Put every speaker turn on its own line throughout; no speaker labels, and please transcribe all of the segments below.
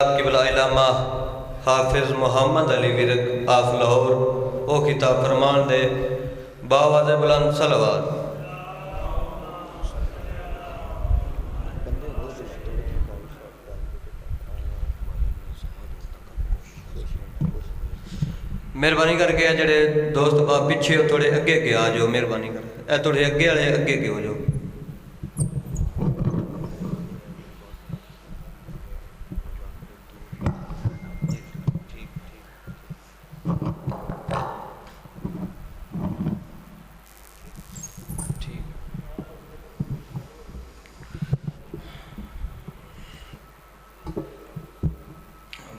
قبلہ علامہ حافظ محمد علی work of Lahore او کتاب فرمان دے باواز بلند صلوات۔ مہربانی کر کے جڑے دوست باپ پیچھے ہو تھوڑے اگے کے آ جاؤ، مہربانی کر کے تھوڑے اگے والے اگے کے ہو جاؤ۔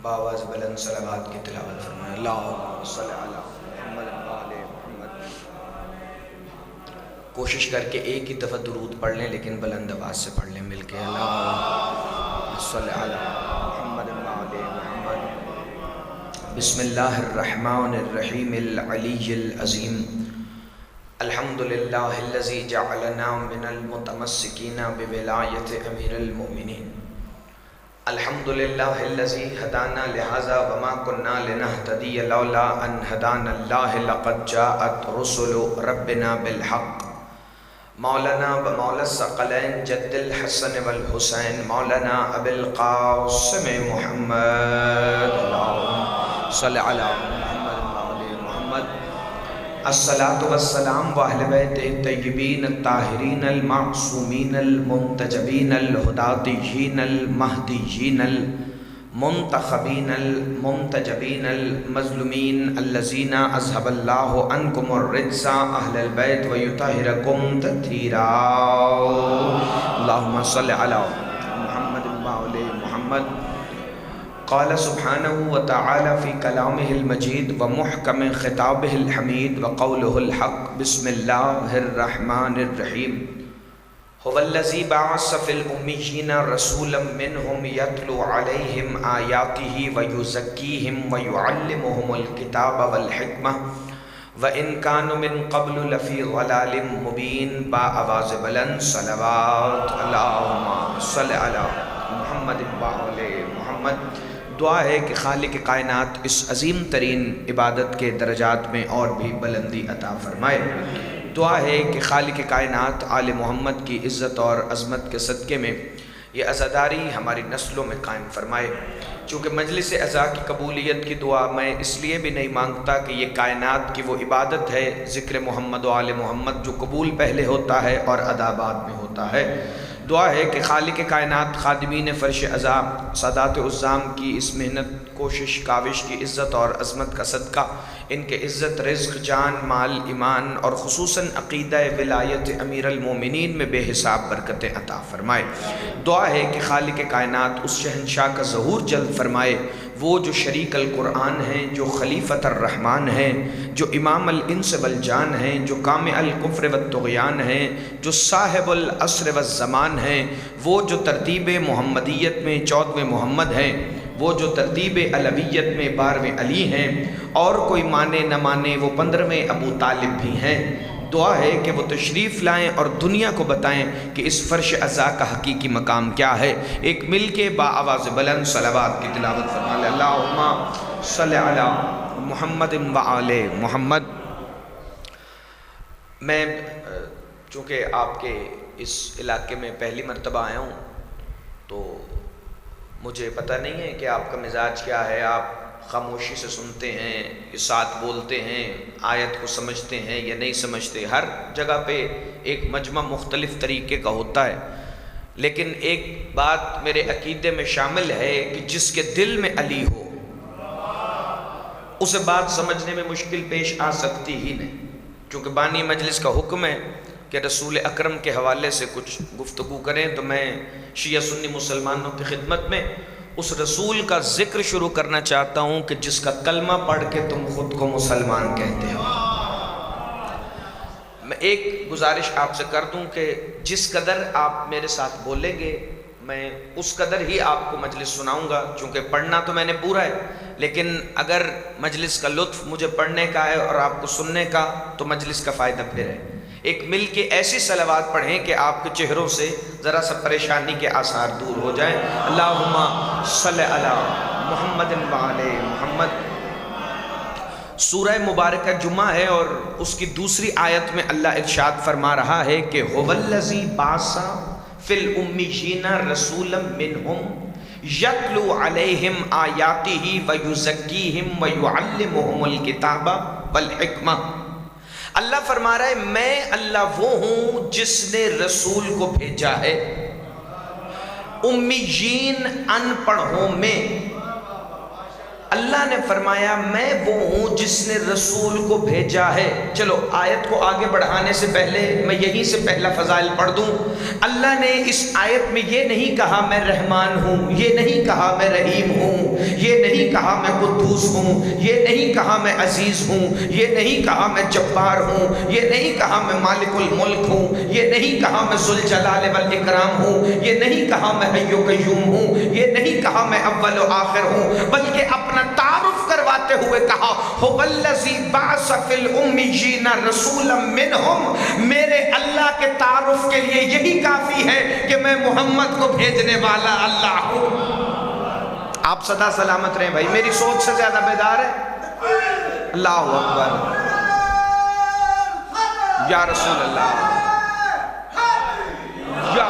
باواز بلند صلوات کی تلاوت فرمائیں۔ اللہم صلی علی محمد وآل محمد۔ کوشش کر کے ایک ہی دفعہ درود پڑھ لیں لیکن بلند آواز سے پڑھ لیں مل کے۔ اللہم صلی علی محمد وآل محمد۔ بسم اللہ الرحمن الرحیم العلی العظیم۔ الحمدللہ الذی جعلنا من المتمسکین بولایت امیر المؤمنین۔ الحمدللہ الذی ہدانا لہذا وما کننا لنہتدی لولا ان ہدانا اللہ لقد جاءت رسل ربنا بالحق۔ مولانا و مولا الثقلین جد الحسن والحسین مولانا ابی القاسم محمد۔ اللہم صلی علی محمد وآل محمد۔ الصلاة والسلام وآل بیت الطیبین الطاہرین المعصومین المنتجبین الہداتیین المہدیین المنتخبین المنتجبین المظلومین الذین اذھب اللہ عنکم الرجس اہل البیت ویطہرکم تطہیرا۔ اللہم صلی علی محمد وآل محمد۔ قال سبحانہ وتعالی فی کلامہ المجید ومحکم خطابہ الحمید وقولہ الحق۔ بسم اللہ الرحمن الرحیم۔ هو الذی بعث فی الامیین رسولا منہم یتلو علیہم آیاتہ ویزکیہم ویعلمہم الکتاب والحکمہ وَإِن كَانُوا مِن قَبْلُ لَفِي ضَلَالٍ مُبِينٍ۔ با آواز بلند صلوات۔ اللہم صلی علی محمد وآل محمد۔ دعا ہے کہ خالق کائنات اس عظیم ترین عبادت کے درجات میں اور بھی بلندی عطا فرمائے۔ دعا ہے کہ خالق کائنات آل محمد کی عزت اور عظمت کے صدقے میں یہ عزاداری ہماری نسلوں میں قائم فرمائے۔ چونکہ مجلس عزا کی قبولیت کی دعا میں اس لیے بھی نہیں مانگتا کہ یہ کائنات کی وہ عبادت ہے ذکر محمد و آل محمد جو قبول پہلے ہوتا ہے اور ادا بعد میں ہوتا ہے۔ دعا ہے کہ خالق کائنات خادمین فرش عزا سادات عظام کی اس محنت کوشش کاوش کی عزت اور عظمت کا صدقہ ان کے عزت رزق جان مال ایمان اور خصوصاً عقیدہ ولایت امیر المومنین میں بے حساب برکتیں عطا فرمائے۔ دعا ہے کہ خالق کائنات اس شہنشاہ کا ظہور جلد فرمائے، وہ جو شریک القرآن ہیں، جو خلیفۃ الرحمن ہیں، جو امام الانس والجان ہیں، جو کامع الکفر والطغیان ہیں، جو صاحب العصر والزمان ہیں، وہ جو ترتیب محمدیت میں 14ویں محمد ہیں، وہ جو ترتیب علویت میں 12ویں علی ہیں، اور کوئی مانے نہ مانے وہ 15ویں ابو طالب بھی ہیں۔ دعا ہے کہ وہ تشریف لائیں اور دنیا کو بتائیں کہ اس فرش عزا کا حقیقی مقام کیا ہے۔ ایک مل کے با آواز بلند صلوات کی تلاوت فرما لیں۔ اللہم صلی علی محمد وآل محمد۔ میں چونکہ آپ کے اس علاقے میں پہلی مرتبہ آیا ہوں تو مجھے پتہ نہیں ہے کہ آپ کا مزاج کیا ہے۔ آپ خاموشی سے سنتے ہیں، ساتھ بولتے ہیں، آیت کو سمجھتے ہیں یا نہیں سمجھتے۔ ہر جگہ پہ ایک مجمع مختلف طریقے کا ہوتا ہے، لیکن ایک بات میرے عقیدے میں شامل ہے کہ جس کے دل میں علی ہو اسے بات سمجھنے میں مشکل پیش آ سکتی ہی نہیں، چونکہ بانی مجلس کا حکم ہے کہ رسول اکرم کے حوالے سے کچھ گفتگو کریں، تو میں شیعہ سنی مسلمانوں کی خدمت میں اس رسول کا ذکر شروع کرنا چاہتا ہوں کہ جس کا کلمہ پڑھ کے تم خود کو مسلمان کہتے ہو۔ میں ایک گزارش آپ سے کر دوں کہ جس قدر آپ میرے ساتھ بولیں گے میں اس قدر ہی آپ کو مجلس سناؤں گا، چونکہ پڑھنا تو میں نے پورا ہے، لیکن اگر مجلس کا لطف مجھے پڑھنے کا ہے اور آپ کو سننے کا تو مجلس کا فائدہ پھر ہے۔ ایک مل کے ایسی صلوات پڑھیں کہ آپ کے چہروں سے ذرا سا پریشانی کے آثار دور ہو جائیں۔ اللہم صلی علی محمد و علی محمد۔ سورہ مبارکہ جمعہ ہے اور اس کی دوسری آیت میں اللہ ارشاد فرما رہا ہے کہ هو الذی بعث فی الامیین رسولا منہم یتلو علیہم آیاتہ ویزکیہم ویعلمہم الکتاب والحکمہ۔ اللہ فرما رہا ہے میں اللہ وہ ہوں جس نے رسول کو بھیجا ہے امیین ان پڑھوں میں۔ اللہ نے فرمایا میں وہ ہوں جس نے رسول کو بھیجا ہے۔ چلو آیت کو آگے بڑھانے سے پہلے میں یہیں سے پہلا فضائل پڑھ دوں۔ اللہ نے اس آیت میں یہ نہیں کہا میں رحمان ہوں، یہ نہیں کہا میں رحیم ہوں، یہ نہیں کہا میں قدوس ہوں، یہ نہیں کہا میں عزیز ہوں، یہ نہیں کہا میں جبار ہوں، یہ نہیں کہا میں مالک الملک ہوں، یہ نہیں کہا میں ذوالجلال والاکرام ہوں، یہ نہیں کہا میں حی و قیوم ہوں، یہ نہیں کہا میں اول و آخر ہوں، بلکہ اپنا تعارف کرواتے ہوئے کہا هو الذی بعث فی الامیین رسولا منہم۔ میرے اللہ کے تعارف کے لیے یہی کافی ہے کہ میں محمد کو بھیجنے والا اللہ ہوں۔ آپ صدا سلامت رہیں بھائی، میری سوچ سے زیادہ بیدار ہے؟ اللہ اکبر، یا رسول اللہ، یا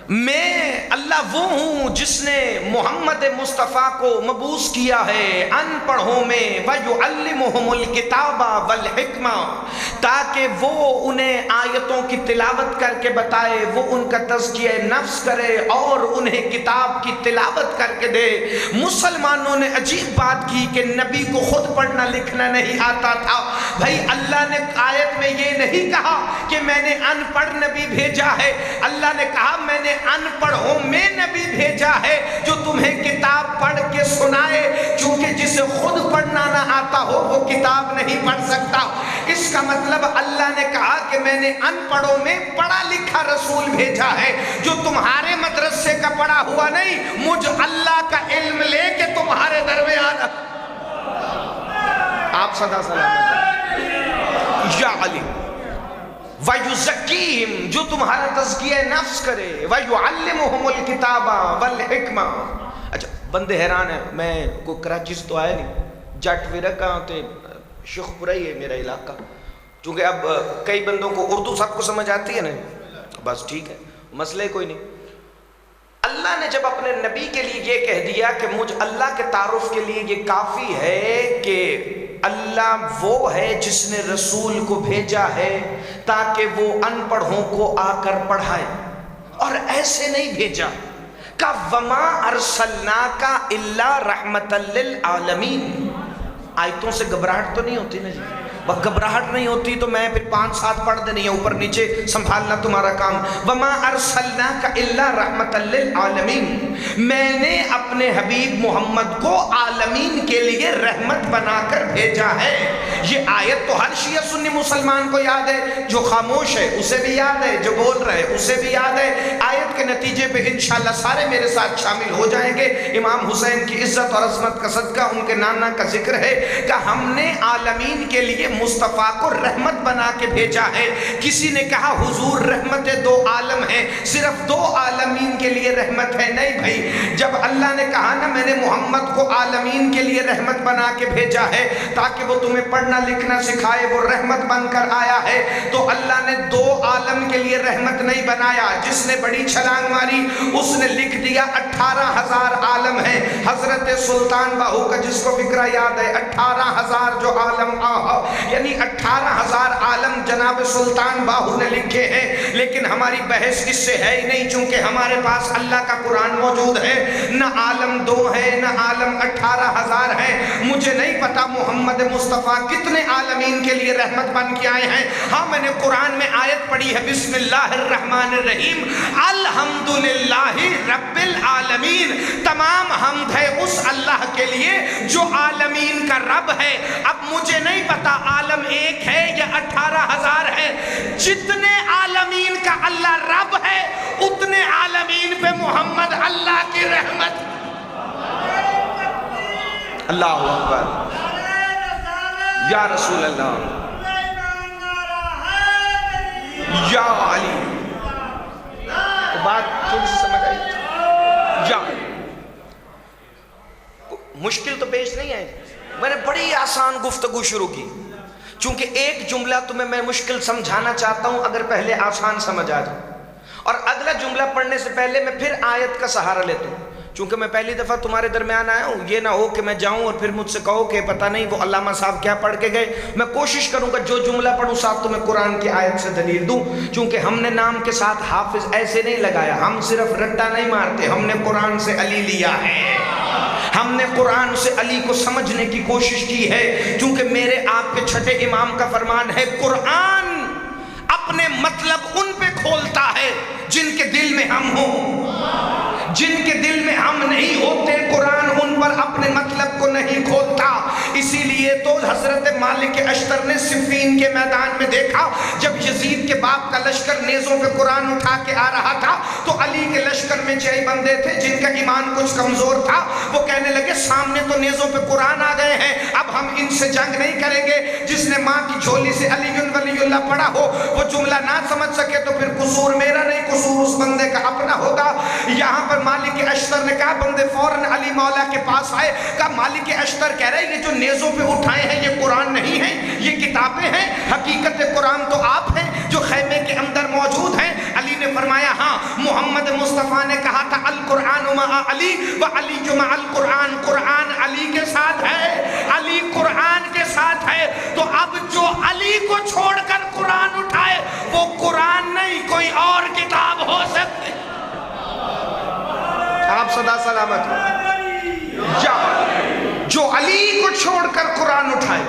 میں اللہ وہ ہوں جس نے محمد مصطفیٰ کو مبعوث کیا ہے ان پڑھوں میں وَيُعَلِّمُهُمُ الْكِتَابَ وَالْحِکْمَةَ، تاکہ وہ انہیں آیتوں کی تلاوت کر کے بتائے، وہ ان کا تزکیہ نفس کرے اور انہیں کتاب کی تلاوت کر کے دے۔ مسلمانوں نے عجیب بات کی کہ نبی کو خود پڑھنا لکھنا نہیں آتا تھا۔ بھائی اللہ نے آیت میں یہ نہیں کہا کہ میں نے ان پڑھ نبی بھیجا ہے، اللہ نے کہا میں نے ان پڑھوں میں نبی بھیجا ہے جو تمہیں کتاب پڑھ کے سنائے، کیونکہ جسے خود پڑھنا نہ آتا ہو وہ کتاب نہیں پڑھ سکتا۔ اس کا مطلب اللہ نے کہا کہ میں نے ان پڑھوں میں پڑھا لکھا رسول بھیجا ہے جو تمہارے مدرسے کا پڑھا ہوا نہیں، مجھ اللہ کا علم لے کے تمہارے درمیان۔ آپ صدا سلامت یا علی وَيُزَكِّيهِمْ، جو تمہارا تزکیہ نفس کرے، وَيُعَلِّمُهُمُ الْكِتَابَ وَالْحِکْمَةَ۔ اچھا بندے حیران ہیں، میں کوئی کراچی سے تو آیا نہیں، جٹ ورکا تے شیخ پورہ ہی ہے میرا علاقہ، چونکہ اب کئی بندوں کو اردو سب کو سمجھ آتی ہے نا، بس ٹھیک ہے، مسئلہ کوئی نہیں۔ اللہ نے جب اپنے نبی کے لیے یہ کہہ دیا کہ مجھ اللہ کے تعارف کے لیے یہ کافی ہے کہ اللہ وہ ہے جس نے رسول کو بھیجا ہے تاکہ وہ ان پڑھوں کو آ کر پڑھائے، اور ایسے نہیں بھیجا کہ وَمَا أَرْسَلْنَاكَ إِلَّا رَحْمَةً لِلْعَالَمِينَ۔ آیتوں سے گھبراہٹ تو نہیں ہوتی نا جی؟ وہ گھبراہٹ نہیں ہوتی تو میں پھر 5-7 پڑھ دینی ہے اوپر نیچے سنبھالنا تمہارا کام۔ وَمَا أَرْسَلْنَاكَ إِلَّا رَحْمَةً لِلْعَالَمِينَ، میں نے اپنے حبیب محمد کو عالمین کے لیے رحمت بنا کر بھیجا ہے۔ یہ آیت تو ہر شیعہ سنی مسلمان کو یاد ہے، جو خاموش ہے اسے بھی یاد ہے، جو بول رہے اسے بھی یاد ہے۔ آیت کے نتیجے پہ انشاءاللہ سارے میرے ساتھ شامل ہو جائیں گے۔ امام حسین کی عزت اور عظمت کا صدقہ ان کے نانا کا ذکر ہے کہ ہم نے عالمین کے لیے مصطفیٰ کو رحمت بنا کے بھیجا ہے۔ کسی نے کہا حضور رحمت 2 عالم ہیں، صرف 2 عالمین کے لیے رحمت ہے؟ نہیں بھائی، جب اللہ نے کہا نا میں نے محمد کو عالمین کے لیے رحمت بنا کے بھیجا ہے تاکہ وہ تمہیں پڑھنا لکھنا سکھائے، وہ رحمت بن کر آیا ہے، تو اللہ نے 2 عالم کے لیے رحمت نہیں بنایا۔ جس نے بڑی چھلانگ ماری اس نے لکھ دیا 18,000 عالم ہیں۔ حضرت سلطان باہو کا جس کو فکرہ یاد ہے، 18,000 جو عالم یعنی 18,000 عالم جناب سلطان باہو نے لکھے ہیں، لیکن ہماری بحث اس سے ہے ہی نہیں، چونکہ ہمارے پاس اللہ کا قرآن موجود ہے۔ نہ عالم 2 ہے نہ عالم 18,000 ہے۔ مجھے نہیں پتا محمد مصطفیٰ کتنے عالمین کے لیے رحمت بن کے آئے ہیں۔ ہاں میں نے قرآن میں آیت پڑھی ہے، بسم اللہ الرحمن الرحیم، الحمدللہ رب العالمین، تمام حمد ہے اس اللہ کے لیے جو عالمین کا رب ہے۔ اب مجھے نہیں پتا عالم 1 ہے یا 18,000 ہے، جتنے عالمین کا اللہ رب ہے اتنے عالمین پہ محمد اللہ کی رحمت۔ اللہ اکبر، یا رسول اللہ، یا علی. تو بات تھوڑی سی سمجھ آئی؟ یا مشکل تو پیش نہیں آئی. میں نے بڑی آسان گفتگو شروع کی، چونکہ ایک جملہ تمہیں میں مشکل سمجھانا چاہتا ہوں، اگر پہلے آسان سمجھ آ جائے، اور اگلا جملہ پڑھنے سے پہلے میں پھر آیت کا سہارا لیتا ہوں، چونکہ میں پہلی دفعہ تمہارے درمیان آیا ہوں. یہ نہ ہو کہ میں جاؤں اور پھر مجھ سے کہو کہ پتہ نہیں وہ علامہ صاحب کیا پڑھ کے گئے. میں کوشش کروں گا جو جملہ پڑھوں صاحب تمہیں قرآن کی آیت سے دلیل دوں، چونکہ ہم نے نام کے ساتھ حافظ ایسے نہیں لگایا، ہم صرف رٹا نہیں مارتے، ہم نے قرآن سے علی لیا ہے، ہم نے قرآن سے علی کو سمجھنے کی کوشش کی ہے، چونکہ میرے آپ کے چھٹے امام کا فرمان ہے قرآن اپنے مطلب ان پہ کھولتا ہے جن کے دل میں ہم ہوں، جن کے دل میں ہم نہیں ہوتے قرآن ان پر اپنے مطلب کو نہیں کھولتا. اسی لیے تو حضرت مالک اشتر نے صفین کے میدان میں دیکھا، جب یزید کے باپ کا لشکر نیزوں پہ قرآن اٹھا کے آ رہا تھا تو علی کے لشکر میں 6 بندے تھے جن کا ایمان کچھ کمزور تھا. وہ کہنے لگے سامنے تو نیزوں پہ قرآن آ گئے ہیں، اب ہم ان سے جنگ نہیں کریں گے. جس نے ماں کی جھولی سے علی ولی اللہ پڑھا ہو وہ جملہ نہ سمجھ سکے تو پھر قصور میرا نہیں، قصور اس بندے کا اپنا ہوگا. یہاں پر مالک اشتر نے کہا، بندے فوراً علی مولا کے پاس آئے، کہا مالک اشتر کہہ رہے یہ جو نیزوں پہ اٹھائے ہیں یہ قرآن نہیں ہیں، یہ کتابیں ہیں، حقیقت قرآن تو آپ ہیں جو خیمے کے اندر موجود ہیں. علی نے فرمایا ہاں، محمد مصطفیٰ نے کہا تھا القرآن مع علی و علی مع القرآن، قرآن علی کے ساتھ ہے، علی قرآن کے ساتھ ہے. تو اب جو علی کو چھوڑ کر قرآن اٹھائے وہ قرآن نہیں کوئی اور کتاب ہو سکتی. آپ صدا سلامت ہو. جو علی کو چھوڑ کر قرآن اٹھائے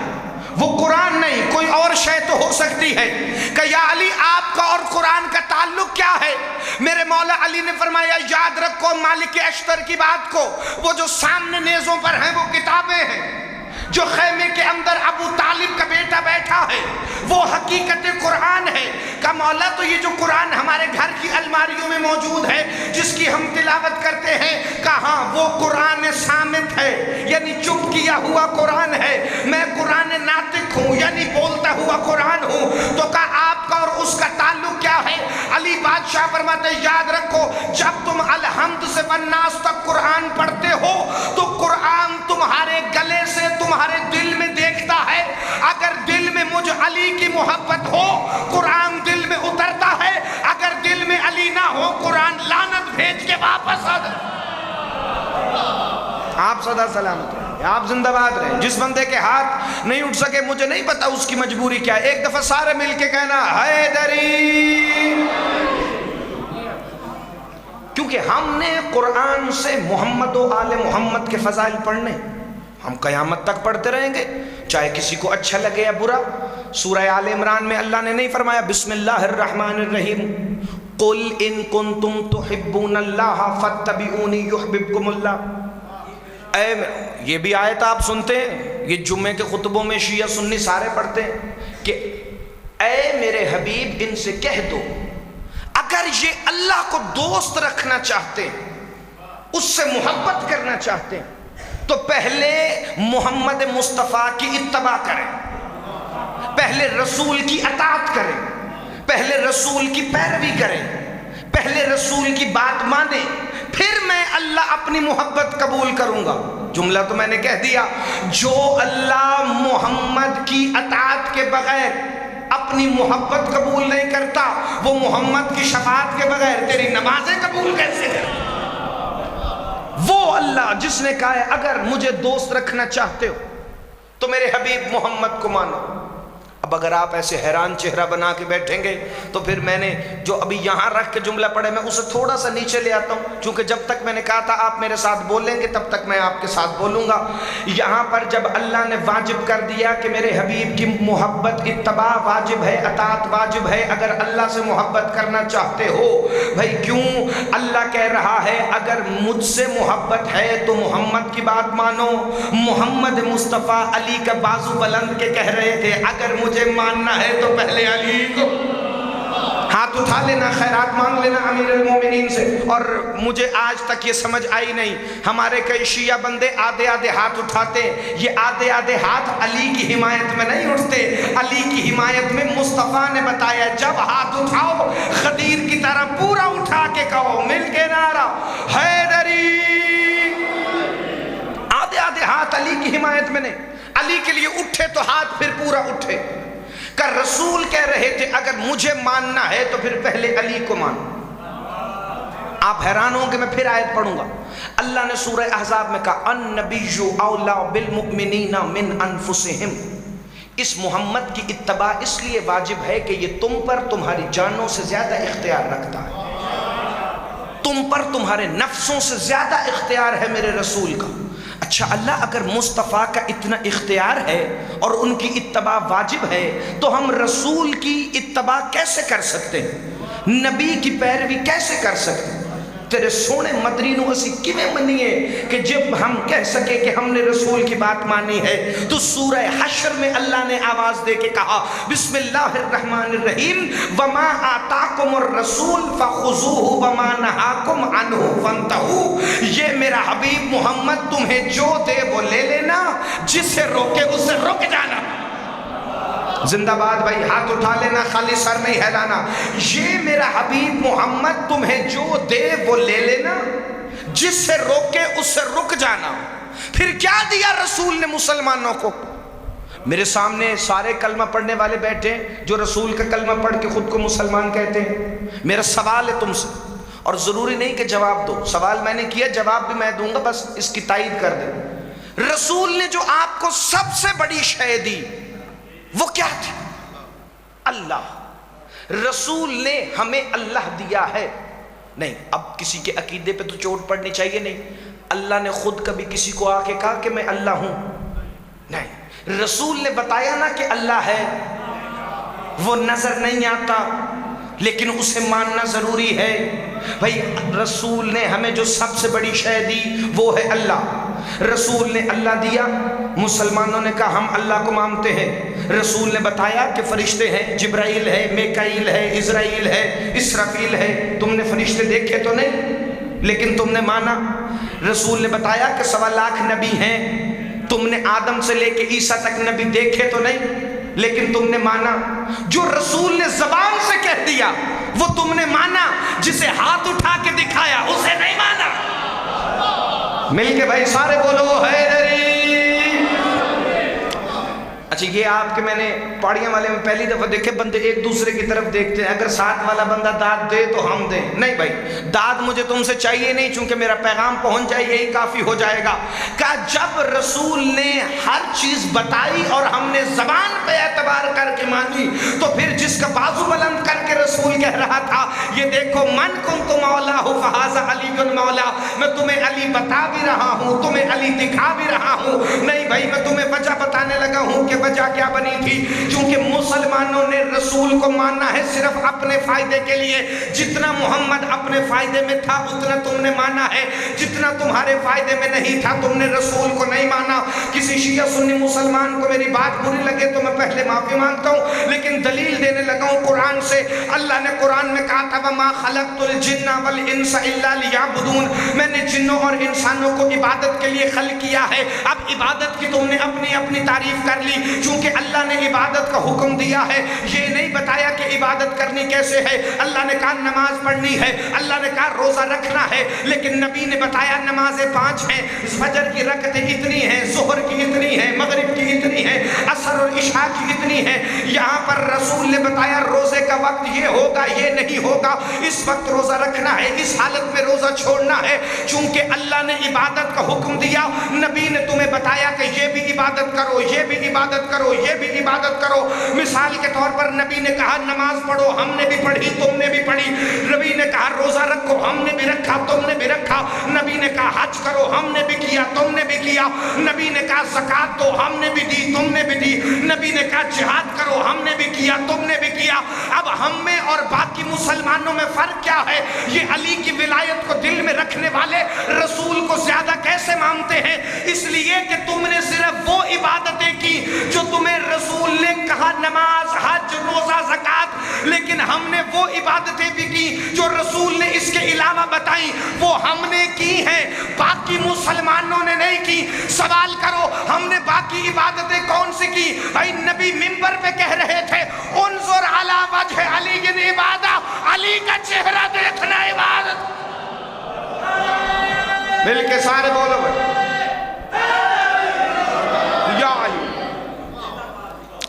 وہ قرآن نہیں کوئی اور شے تو ہو سکتی ہے. کہ یا علی آپ کا اور قرآن کا تعلق کیا ہے؟ میرے مولا علی نے فرمایا یاد رکھو مالک اشتر کی بات کو، وہ جو سامنے نیزوں پر ہیں وہ کتابیں ہیں، جو خیمے کے اندر ابو طالب کا بیٹا بیٹھا ہے وہ حقیقت قرآن ہے. کہ مولا تو یہ جو قرآن ہمارے گھر کی الماریوں میں موجود ہے جس کی ہم تلاوت کرتے ہیں، کہاں وہ قرآن صامت ہے یعنی چپ کیا ہوا قرآن ہے، میں قرآن ناطق ہوں یعنی بولتا ہوا قرآن ہوں. تو کہا آپ کا اور اس کا تعلق کیا ہے؟ علی بادشاہ فرماتے یاد رکھو جب تم الحمد سے والناس تک قرآن پڑھتے ہو تو قرآن تمہارے گلے سے تمہارے دل میں دیکھتا ہے. اگر دل میں مجھ علی کی محبت ہو قرآن دل میں اترتا ہے، اگر دل میں علی نہ ہو قرآن لعنت بھیج کے واپس آ جاتا. آپ صدا سلامت رہیں، آپ زندہ باد رہیں. جس بندے کے ہاتھ نہیں اٹھ سکے مجھے نہیں پتا اس کی مجبوری کیا ہے، ایک دفعہ سارے مل کے کہنا حیدری. کیونکہ ہم نے قرآن سے محمد و آل محمد کے فضائل پڑھنے، ہم قیامت تک پڑھتے رہیں گے چاہے کسی کو اچھا لگے یا برا. سورہ آل عمران میں اللہ نے نہیں فرمایا بسم اللہ الرحمن الرحیم قل ان کنتم تحبون اللہ فاتبعونی یحببکم اللہ. یہ بھی آیت آپ سنتے ہیں، یہ جمعے کے خطبوں میں شیعہ سنی سارے پڑھتے ہیں کہ اے میرے حبیب ان سے کہہ دو اگر یہ اللہ کو دوست رکھنا چاہتے ہیں، اس سے محبت کرنا چاہتے ہیں تو پہلے محمد مصطفیٰ کی اتباع کریں، پہلے رسول کی اطاعت کریں، پہلے رسول کی پیروی کریں، پہلے رسول کی بات مانیں، پھر میں اللہ اپنی محبت قبول کروں گا. جملہ تو میں نے کہہ دیا، جو اللہ محمد کی اطاعت کے بغیر اپنی محبت قبول نہیں کرتا وہ محمد کی شفاعت کے بغیر تیری نمازیں قبول کیسے کرے؟ وہ اللہ جس نے کہا ہے اگر مجھے دوست رکھنا چاہتے ہو تو میرے حبیب محمد کو مانو. اب اگر آپ ایسے حیران چہرہ بنا کے بیٹھیں گے تو پھر میں نے جو ابھی یہاں رکھ کے جملہ پڑھے میں اسے تھوڑا سا نیچے لے آتا ہوں، چونکہ جب تک میں نے کہا تھا آپ میرے ساتھ بولیں گے تب تک میں آپ کے ساتھ بولوں گا. یہاں پر جب اللہ نے واجب کر دیا کہ میرے حبیب کی محبت اتباع واجب ہے، اطاعت واجب ہے، اگر اللہ سے محبت کرنا چاہتے ہو بھائی کیوں اللہ کہہ رہا ہے اگر مجھ سے محبت ہے تو محمد کی بات مانو. محمد مصطفیٰ علی کا بازو بلند کے کہہ رہے تھے اگر مجھے ماننا ہے تو پہلے علی کو. ہاتھ اٹھا لینا، خیرات مانگ لینا امیر المومنین سے۔ اور مجھے آج تک یہ سمجھ آئی نہیں، ہمارے کئی شیعہ بندے آدھے آدھے ہاتھ اٹھاتے ہیں، یہ آدھے آدھے ہاتھ علی کی حمایت میں نہیں اٹھتے، علی کی حمایت میں مصطفیٰ نے بتایا جب ہاتھ اٹھاؤ غدیر کی طرح پورا اٹھا کے کہو، مل کے نعرہ حیدری۔ آدھے آدھے ہاتھ علی کی حمایت میں نہیں، علی کے لیے اٹھے تو ہاتھ پھر پورا اٹھے۔ کہ رسول کہہ رہے تھے اگر مجھے ماننا ہے تو پھر پہلے علی کو مانو۔ آپ حیران ہوں کہ میں پھر آیت پڑھوں گا۔ اللہ نے سورہ احزاب میں کہا النبی اولی بالمؤمنین من انفسہم، اس محمد کی اتباع اس لیے واجب ہے کہ یہ تم پر تمہاری جانوں سے زیادہ اختیار رکھتا ہے، تم پر تمہارے نفسوں سے زیادہ اختیار ہے میرے رسول کا۔ اچھا اللہ اگر مصطفیٰ کا اتنا اختیار ہے اور ان کی اتباع واجب ہے تو ہم رسول کی اتباع کیسے کر سکتے ہیں، نبی کی پیروی کیسے کر سکتے ہیں؟ تیرے سونے مدنی نو اسی کیویں منیے کہ جب ہم کہہ سکے کہ ہم نے رسول کی بات مانی ہے تو سورہ حشر میں اللہ نے آواز دے کے کہا بسم اللہ الرحمن الرحیم وما آتاکم الرسول فخذوہ وما نہاکم عنہ فانتہوا، یہ میرا حبیب محمد تمہیں جو دے وہ لے لینا، جسے روکے اسے رک جانا۔ زندہ باد بھائی، ہاتھ اٹھا لینا، خالی سر نہیں ہلانا۔ یہ میرا حبیب محمد تمہیں جو دے وہ لے لینا، جس سے روکے اس سے رک جانا۔ پھر کیا دیا رسول نے مسلمانوں کو؟ میرے سامنے سارے کلمہ پڑھنے والے بیٹھے جو رسول کا کلمہ پڑھ کے خود کو مسلمان کہتے ہیں۔ میرا سوال ہے تم سے، اور ضروری نہیں کہ جواب دو، سوال میں نے کیا جواب بھی میں دوں گا، بس اس کی تائید کر دیں۔ رسول نے جو آپ کو سب سے بڑی شے دی وہ کیا تھی؟ اللہ۔ رسول نے ہمیں اللہ دیا ہے نہیں۔ اب کسی کے عقیدے پہ تو چوٹ پڑنی چاہیے نہیں، اللہ نے خود کبھی کسی کو آ کے کہا کہ میں اللہ ہوں؟ نہیں، رسول نے بتایا نا کہ اللہ ہے۔ وہ نظر نہیں آتا لیکن اسے ماننا ضروری ہے۔ بھائی رسول نے ہمیں جو سب سے بڑی شے دی وہ ہے اللہ۔ رسول نے اللہ دیا، مسلمانوں نے کہا ہم اللہ کو مانتے ہیں۔ رسول نے بتایا کہ فرشتے ہیں، جبرائیل ہے، میکائیل ہے، اسرائیل ہے، اسرافیل ہے۔ تم نے فرشتے دیکھے تو نہیں لیکن تم نے مانا۔ رسول نے بتایا کہ 1.25 لاکھ نبی ہیں، تم نے آدم سے لے کے عیسیٰ تک نبی دیکھے تو نہیں لیکن تم نے مانا۔ جو رسول نے زبان سے کہہ دیا وہ تم نے مانا، جسے ہاتھ اٹھا کے دکھایا اسے نہیں مانا۔ مل کے بھائی سارے بولو حیدری۔ اچھا یہ آپ کے میں نے پاڑیاں والے میں پہلی دفعہ دیکھے بندے ایک دوسرے کی طرف دیکھتے ہیں، اگر ساتھ والا بندہ داد دے تو ہم دیں۔ نہیں بھائی داد مجھے تم سے چاہیے نہیں، چونکہ میرا پیغام پہنچ جائے یہی کافی ہو جائے گا۔ کہ جب رسول نے ہر چیز بتائی اور ہم نے زبان پہ اعتبار کر کے مانی تو پھر جس کا بازو بلند کر کے رسول کہہ رہا تھا یہ دیکھو من کنت مولا فہذا علی مولا، میں تمہیں علی بتا بھی رہا ہوں، تمہیں علی دکھا بھی رہا ہوں۔ نہیں بھائی میں تمہیں وجہ بتانے لگا ہوں کہ وجہ کیا بنی تھی، چونکہ مسلمانوں نے رسول کو ماننا ہے صرف اپنے فائدے کے لیے۔ جتنا محمد اپنے فائدے میں تھا اتنا تم نے مانا ہے، جتنا تمہارے فائدے میں نہیں تھا تم نے رسول کو نہیں مانا۔ کسی شیعہ سنی مسلمان کو میری بات بری لگے تو میں پہلے معافی مانگتا ہوں، لیکن دلیل دینے لگا ہوں قرآن سے۔ اللہ نے قرآن میں کہا تھا وَمَا خَلَقْتُ الْجِنَّ وَالْإِنسَ إِلَّا لِيَعْبُدُونَ، میں نے جنوں اور انسانوں کو عبادت کے لیے خلق کیا ہے۔ اب عبادت کی تم نے اپنی اپنی تعریف کر لی، چونکہ اللہ نے عبادت کا حکم دیا ہے، یہ نہیں بتایا کہ عبادت کرنی کیسے ہے۔ اللہ نے کہا نماز پڑھنی ہے، اللہ نے کہا روزہ رکھنا ہے، لیکن نبی نے بتایا نمازیں 5 ہیں، فجر کی رکعتیں اتنی ہیں، ظہر کی اتنی ہیں، مغرب کی اتنی ہیں، عصر اور عشاء کی اتنی ہیں۔ یہاں پر رسول نے بتایا روزے کا وقت یہ ہوگا یہ نہیں ہوگا، اس وقت روزہ رکھنا ہے، اس حالت میں روزہ چھوڑنا ہے۔ چونکہ اللہ نے عبادت کا حکم دیا، نبی نے تمہیں بتایا کہ یہ بھی عبادت کرو، یہ بھی عبادت کرو، یہ بھی عبادت کرو۔ مثال کے طور پر نبی نے کہا نماز پڑھو، ہم نے بھی پڑھی تم نے بھی پڑھی۔ نبی نے کہا روزہ رکھو، ہم نے بھی رکھا تم نے بھی رکھا۔ نبی نے کہا حج کرو، ہم نے بھی کیا تم نے بھی کیا۔ نبی نے کہا زکوٰۃ دو، ہم نے بھی دی تم نے بھی دی۔ نبی نے کہا جہاد کرو، ہم نے بھی کیا تم نے بھی کیا۔ اب ہم میں اور باقی مسلمانوں میں فرق کیا ہے؟ یہ علی کی ولایت کو دل میں رکھنے والے رسول کو زیادہ کیسے مانتے ہیں؟ اس لیے کہ تم نے صرف وہ عبادتیں کی جو تمہیں رسول نے کہا، نماز حج روزہ زکوٰۃ لیکن ہم نے وہ عبادتیں بھی کی جو رسول نے اس کے علاوہ بتائیں، وہ ہم نے کی ہیں، باقی مسلمانوں نے نہیں کی۔ سوال کرو ہم نے باقی عبادتیں کون سی کی؟ بھائی نبی منبر پہ کہہ رہے تھے انظر علی وجہ علی عبادت، علی کا چہرہ دیکھنا عبادت۔ مل کے سارے بولو بھائی یا علی۔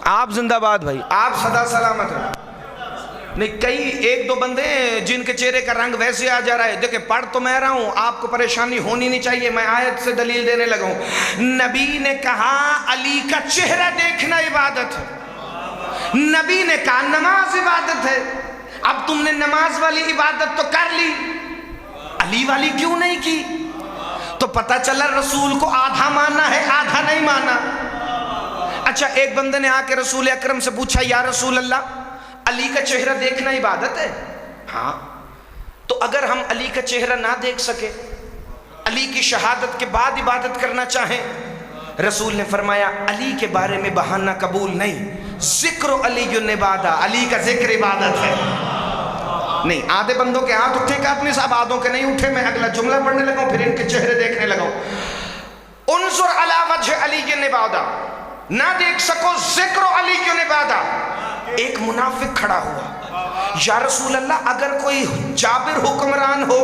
آپ زندہ باد بھائی، آپ صدا سلامت ہیں۔ نہیں کئی ایک دو بندے ہیں جن کے چہرے کا رنگ ویسے آ جا رہا ہے، دیکھیں پڑھ تو میں رہا ہوں، آپ کو پریشانی ہونی نہیں چاہیے، میں آیت سے دلیل دینے لگا ہوں۔ نبی نے کہا علی کا چہرہ دیکھنا عبادت ہے، نبی نے کہا نماز عبادت ہے۔ اب تم نے نماز والی عبادت تو کر لی، علی والی کیوں نہیں کی؟ تو پتہ چلا رسول کو آدھا ماننا ہے آدھا نہیں ماننا۔ اچھا ایک بندے نے آ کے رسول اکرم سے پوچھا یا رسول اللہ علی کا چہرہ دیکھنا عبادت ہے؟ ہاں، تو اگر ہم علی کا چہرہ نہ دیکھ سکے، علی کی شہادت کے بعد عبادت کرنا چاہیں، رسول نے فرمایا علی کے بارے میں بہانہ قبول نہیں، ذکر علی عبادہ، علی کا ذکر عبادت ہے۔ نہیں آدھے بندوں کے ہاتھ اٹھے کہ اپنے صاحب آدھوں کے نہیں اٹھے، میں اگلا جملہ پڑھنے لگا ہوں پھر ان کے چہرے دیکھنے لگا ہوں۔ انظر علی وجہ علی عبادہ، نہ دیکھ سکو ذکر علی عبادہ۔ ایک منافق کھڑا ہوا، یا رسول اللہ اگر کوئی جابر حکمران ہو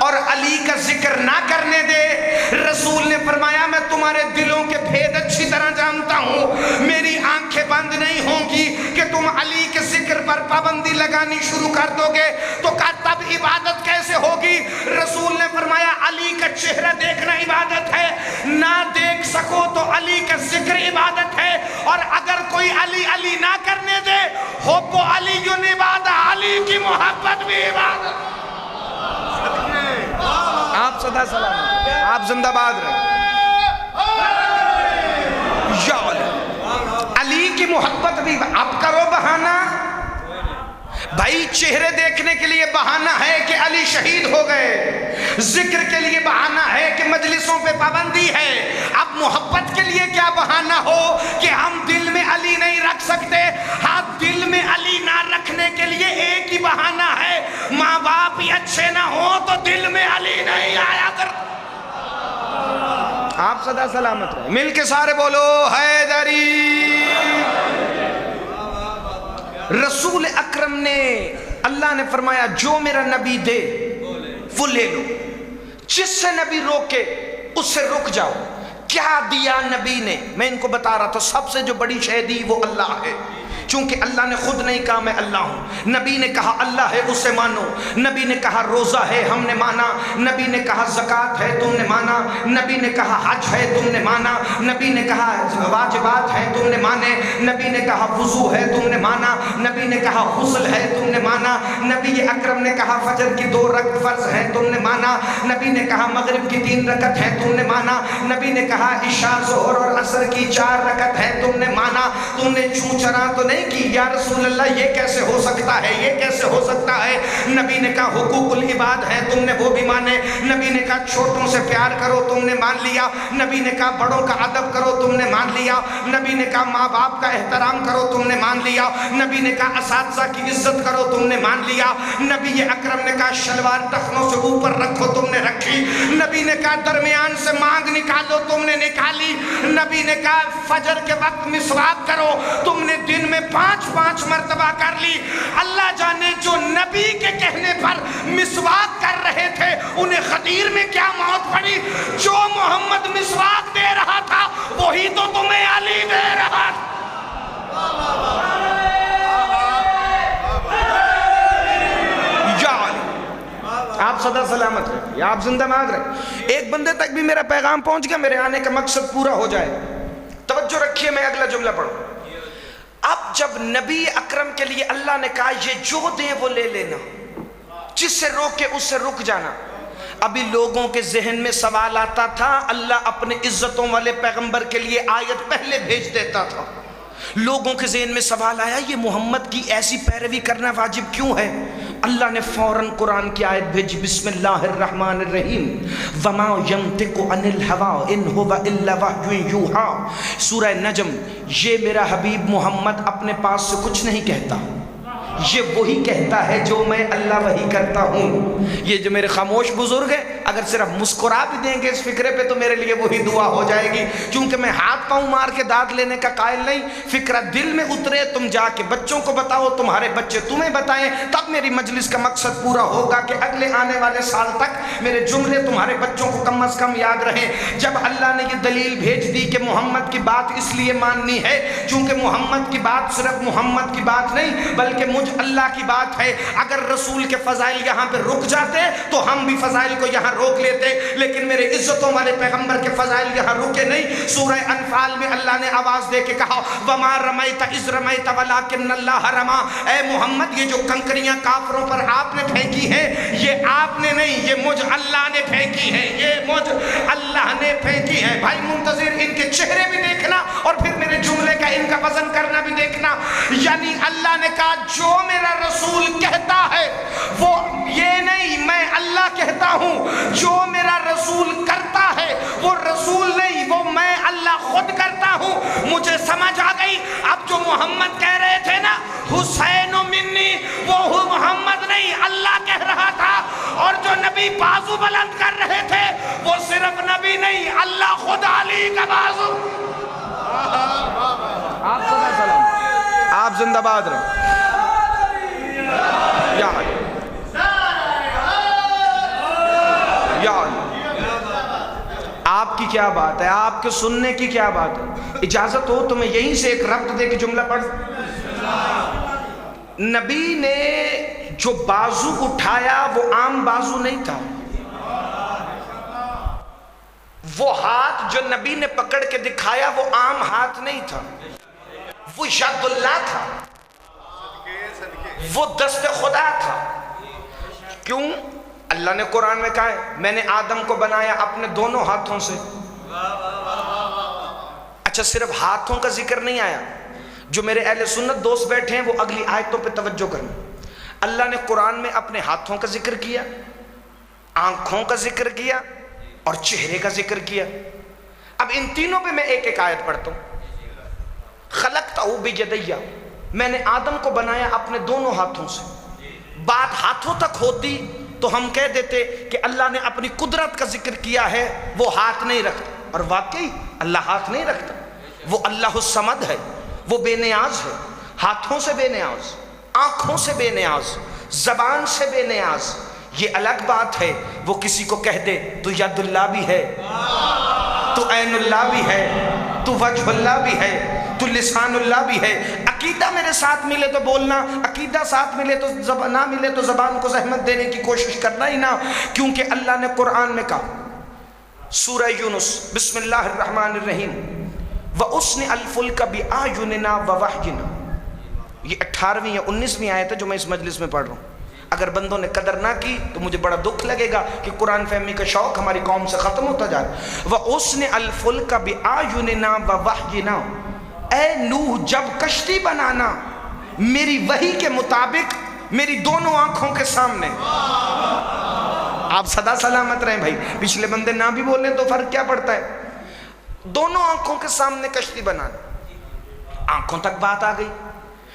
اور علی کا ذکر نہ کرنے دے، رسول نے فرمایا میں تمہارے دلوں کے بھید اچھی طرح جانتا ہوں، میری آنکھیں بند نہیں ہوں گی کہ تم علی کے ذکر پر پابندی لگانی شروع کر دو گے، تو کہا تب عبادت کیسے ہوگی؟ رسول نے فرمایا علی کا چہرہ دیکھنا عبادت ہے، نہ دیکھ سکو تو علی کا ذکر عبادت ہے، اور اگر کوئی علی علی نہ کرنے دے، حب علی عبادت، علی کی محبت بھی عبادت۔ آپ صدا سلام، آپ زندہ باد رہے۔ یا علی کی محبت بھی، اب کرو بہانہ بھائی، چہرے دیکھنے کے لیے بہانہ ہے کہ علی شہید ہو گئے، ذکر کے لیے بہانہ ہے کہ مجلسوں پہ پابندی ہے، اب محبت کے لیے کیا بہانہ ہو کہ ہم دل میں علی نہیں رکھ سکتے؟ ہاں دل میں علی نہ رکھنے کے لیے ایک ہی بہانہ ہے، ماں باپ ہی اچھے نہ ہوں تو دل میں علی نہیں آیا کر۔ آپ صدا سلامت رہے، مل کے سارے بولو حیدری۔ رسول اکرم نے، اللہ نے فرمایا جو میرا نبی دے وہ لے لو، جس سے نبی روکے اس سے رک جاؤ۔ کیا دیا نبی نے؟ میں ان کو بتا رہا تھا سب سے جو بڑی شے دی وہ اللہ ہے، چونکہ اللہ نے خود نہیں کہا میں اللہ ہوں، نبی نے کہا اللہ ہے اسے مانو، نبی نے کہا روزہ ہے ہم نے مانا، نبی نے کہا زکوٰۃ ہے تم نے مانا، نبی نے کہا حج ہے تم نے مانا، نبی نے کہا واجبات ہیں تم نے مانے، نبی نے کہا وضو ہے تم نے مانا، نبی نے کہا غسل ہے تم نے مانا، نبی اکرم نے کہا فجر کی 2 رکعت فرض ہیں تم نے مانا، نبی نے کہا مغرب کی 3 رکعت ہیں تم نے مانا، نبی نے کہا عشاء ظہر اور عصر کی 4 رکعت ہیں تم نے مانا۔ تم نے چوں چرا تو نہیں کی یا رسول اللہ یہ کیسے ہو سکتا ہے، یہ کیسے ہو سکتا ہے؟ نبی نے کہا حقوق العباد ہیں تم نے وہ بھی مانے، نبی نے کہا چھوٹوں سے پیار کرو تم نے مان لیا، نبی نے کہا بڑوں کا ادب کرو تم نے مان لیا، نبی نے کہا ماں باپ کا احترام کرو تم نے مان لیا، نبی نے کہا اساتذہ کی عزت کرو تم نے مان لیا، نبی اکرم نے کہا شلوار ٹخنوں سے اوپر رکھو تم نے رکھی، نبی نے کہا درمیان سے مانگ نکالو تم نے نکالی، نبی نے کہا فجر کے وقت مسواک کرو تم نے دن میں 5 مرتبہ کر لی۔ اللہ جانے جو نبی کے کہنے پر مسواک کر رہے تھے انہیں خدیر میں کیا موت پڑی، جو محمد مسواک دے رہا تھا وہی تو تمہیں علی دے رہا تھا۔ یا علی، آپ صدا سلامت رہے، آپ زندہ باد رہے۔ ایک بندے تک بھی میرا پیغام پہنچ گیا، میرے آنے کا مقصد پورا ہو جائے، توجہ رکھیے میں اگلا جملہ پڑھوں۔ اب جب نبی اکرم کے لیے اللہ نے کہا یہ جو دے وہ لے لینا، جس سے روکے اس سے رک جانا، ابھی لوگوں کے ذہن میں سوال آتا تھا، اللہ اپنے عزتوں والے پیغمبر کے لیے آیت پہلے بھیج دیتا تھا، لوگوں کے ذہن میں سوال آیا یہ محمد کی ایسی پیروی کرنا واجب کیوں ہے؟ اللہ نے فوراً قرآن کی آیت بھیجی، بسم اللہ الرحمن الرحیم، وما ینطق عن الہوی ان هو الا وحی یوحی۔ سورہ نجم، یہ میرا حبیب محمد اپنے پاس سے کچھ نہیں کہتا، یہ وہی کہتا ہے جو میں اللہ وہی کرتا ہوں۔ یہ جو میرے خاموش بزرگ ہیں اگر صرف مسکرا بھی دیں گے اس فکرے پہ تو میرے لیے وہی دعا ہو جائے گی، کیونکہ میں ہاتھ پاؤں مار کے داد لینے کا قائل نہیں۔ فکرہ دل میں اترے، تم جا کے بچوں کو بتاؤ، تمہارے بچے تمہیں بتائیں، تب میری مجلس کا مقصد پورا ہوگا کہ اگلے آنے والے سال تک میرے جملے تمہارے بچوں کو کم از کم یاد رہیں۔ جب اللہ نے یہ دلیل بھیج دی کہ محمد کی بات اس لیے ماننی ہے چونکہ محمد کی بات صرف محمد کی بات نہیں بلکہ مجھ اللہ کی بات ہے، اگر رسول کے فضائل یہاں پہ رک جاتے تو ہم بھی فضائل کو یہاں روک لیتے، لیکن میرے عزتوں والے پیغمبر کے فضائل یہاں رکے نہیں۔ سورہ انفال میں اللہ نے آواز دے کے کہا وَمَا رَمَيْتَ إِذْ رَمَيْتَ وَلَكِنَّ اللَّهَ رَمَا، اے محمد یہ جو کنکریاں کافروں پر آپ نے پھینکی ہیں یہ آپ نے نہیں، یہ مجھ اللہ نے پھینکی ہیں، یہ مجھ اللہ نے پھینکی ہیں۔ بھائی منتظر ان کے چہرے بھی دیکھنا اور پھر میرے جملے کا ان کا وزن کرنا بھی دیکھنا، یعنی اللہ نے کہا جو میرا رسول کہتا ہے وہ یہ نہیں میں اللہ کہتا ہوں، جو میرا رسول کرتا ہے وہ رسول نہیں وہ میں اللہ خود کرتا ہوں۔ مجھے سمجھ آ گئی اب جو محمد کہہ رہے تھے نا حسین منی، وہ محمد نہیں اللہ کہہ رہا تھا، اور جو نبی بازو بلند کر رہے تھے وہ صرف نبی نہیں اللہ خود علی کا بازو۔ آپ زندہ باد رہو یا علی یا علی۔ آپ کی کیا بات ہے، آپ کے سننے کی کیا بات ہے؟ اجازت ہو تو میں یہیں سے ایک ربط دے کے جملہ پڑھ۔ نبی نے جو بازو اٹھایا وہ عام بازو نہیں تھا، وہ ہاتھ جو نبی نے پکڑ کے دکھایا وہ عام ہاتھ نہیں تھا، وہ ید اللہ تھا، وہ دست خدا تھا۔ کیوں؟ اللہ نے قرآن میں کہا ہے میں نے آدم کو بنایا اپنے دونوں ہاتھوں سے۔ اچھا صرف ہاتھوں کا ذکر نہیں آیا، جو میرے اہل سنت دوست بیٹھے ہیں وہ اگلی آیتوں پہ توجہ کریں۔ اللہ نے قرآن میں اپنے ہاتھوں کا ذکر کیا، آنکھوں کا ذکر کیا اور چہرے کا ذکر کیا۔ اب ان تینوں پہ میں ایک ایک آیت پڑھتا ہوں۔ خلقتہ بیدیہ، میں نے آدم کو بنایا اپنے دونوں ہاتھوں سے۔ بات ہاتھوں تک ہوتی تو ہم کہہ دیتے کہ اللہ نے اپنی قدرت کا ذکر کیا ہے، وہ ہاتھ نہیں رکھتا، اور واقعی اللہ ہاتھ نہیں رکھتا، وہ اللہ الصمد ہے، وہ بے نیاز ہے، ہاتھوں سے بے نیاز، آنکھوں سے بے نیاز، زبان سے بے نیاز۔ یہ الگ بات ہے وہ کسی کو کہہ دے تو ید اللہ بھی ہے، تو عین اللہ بھی ہے، تو وجہ اللہ بھی ہے، تو لسان اللہ بھی ہے۔ عقیدہ میرے ساتھ ملے تو بولنا، عقیدہ ساتھ ملے تو نہ ملے تو زبان کو زحمت دینے کی کوشش کرنا ہی نہ، کیونکہ اللہ نے قرآن میں کہا سورہ یونس بسم اللہ الرحمن الرحیم وَأُصْنِعَ الْفُلْكَ بِأَعْيُنِنَا وَوَحْيِنَا، یہ 18ویں یا 19ویں آیت ہے جو میں اس مجلس میں پڑھ رہا ہوں۔ اگر بندوں نے قدر نہ کی تو مجھے بڑا دکھ لگے گا کہ قرآن فہمی کا شوق ہماری قوم سے ختم ہوتا جا رہا ہے۔ وَأُصْنِعَ الْفُلْكَ بِأَعْيُنِنَا وَوَحْيِنَا، اے نوح جب کشتی بنانا میری وحی کے مطابق میری دونوں آنکھوں کے سامنے۔ آپ صدا سلامت رہیں بھائی، پچھلے بندے نہ بھی بولیں تو فرق کیا پڑتا ہے؟ دونوں آنکھوں کے سامنے کشتی بنانا، آنکھوں تک بات آ گئی،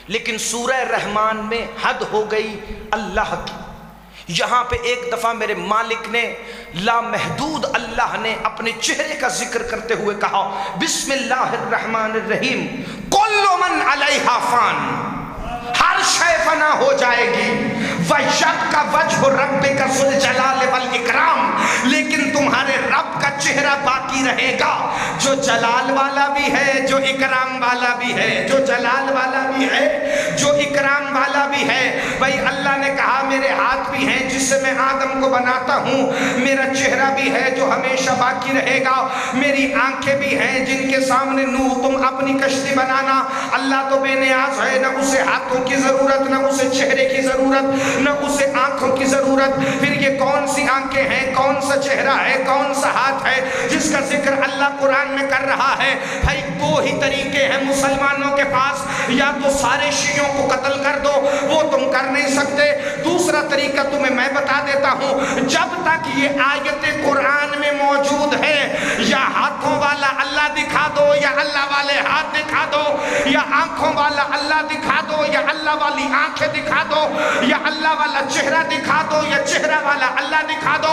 لیکن سورہ رحمان میں حد ہو گئی اللہ کی۔ یہاں پہ ایک دفعہ میرے مالک نے لامحدود اللہ نے اپنے چہرے کا ذکر کرتے ہوئے کہا بسم اللہ الرحمن الرحیم کل من علیہا فان، ہر شے فنا ہو جائے گی، وَيَبْقَ وَجْهُ رَبِّكَ ذُو الْجَلَالِ وَالْإِكْرَامِ، لیکن تمہارے رب کا چہرہ باقی رہے گا، جو جلال والا بھی ہے، جو اکرام والا بھی ہے، جو جلال والا بھی ہے، جو اکرام والا بھی ہے۔ بھائی اللہ نے کہا میرے ہاتھ بھی ہیں جس سے میں آدم کو بناتا ہوں، میرا چہرہ بھی ہے جو ہمیشہ باقی رہے گا، میری آنکھیں بھی ہیں جن کے سامنے نوح تم اپنی کشتی بنانا۔ اللہ تو بے نیاز ہے، نہ اسے ہاتھوں کی ضرورت، نہ اسے چہرے کی ضرورت، نہ اسے آنکھوں کی ضرورت۔ پھر یہ کون سی آنکھیں ہیں، کون سا چہرہ ہے، کون سا ہاتھ ہے جس کا ذکر اللہ قرآن میں کر رہا ہے؟ بھائی دو ہی طریقے ہیں مسلمانوں کے پاس، یا تو سارے شیعوں کو قتل کر دو، وہ تم کر نہیں سکتے۔ دوسرا طریقہ تمہیں میں بتا دیتا ہوں، جب تک یہ آیت قرآن میں موجود ہے یا ہاتھوں والا اللہ دی دکھا دو یا اللہ والے ہاتھ دکھا دو یا آنکھوں والا اللہ دکھا دو یا اللہ والی آنکھیں دکھا دو یا اللہ والا چہرہ دکھا دو یا چہرہ والا اللہ دکھا دو.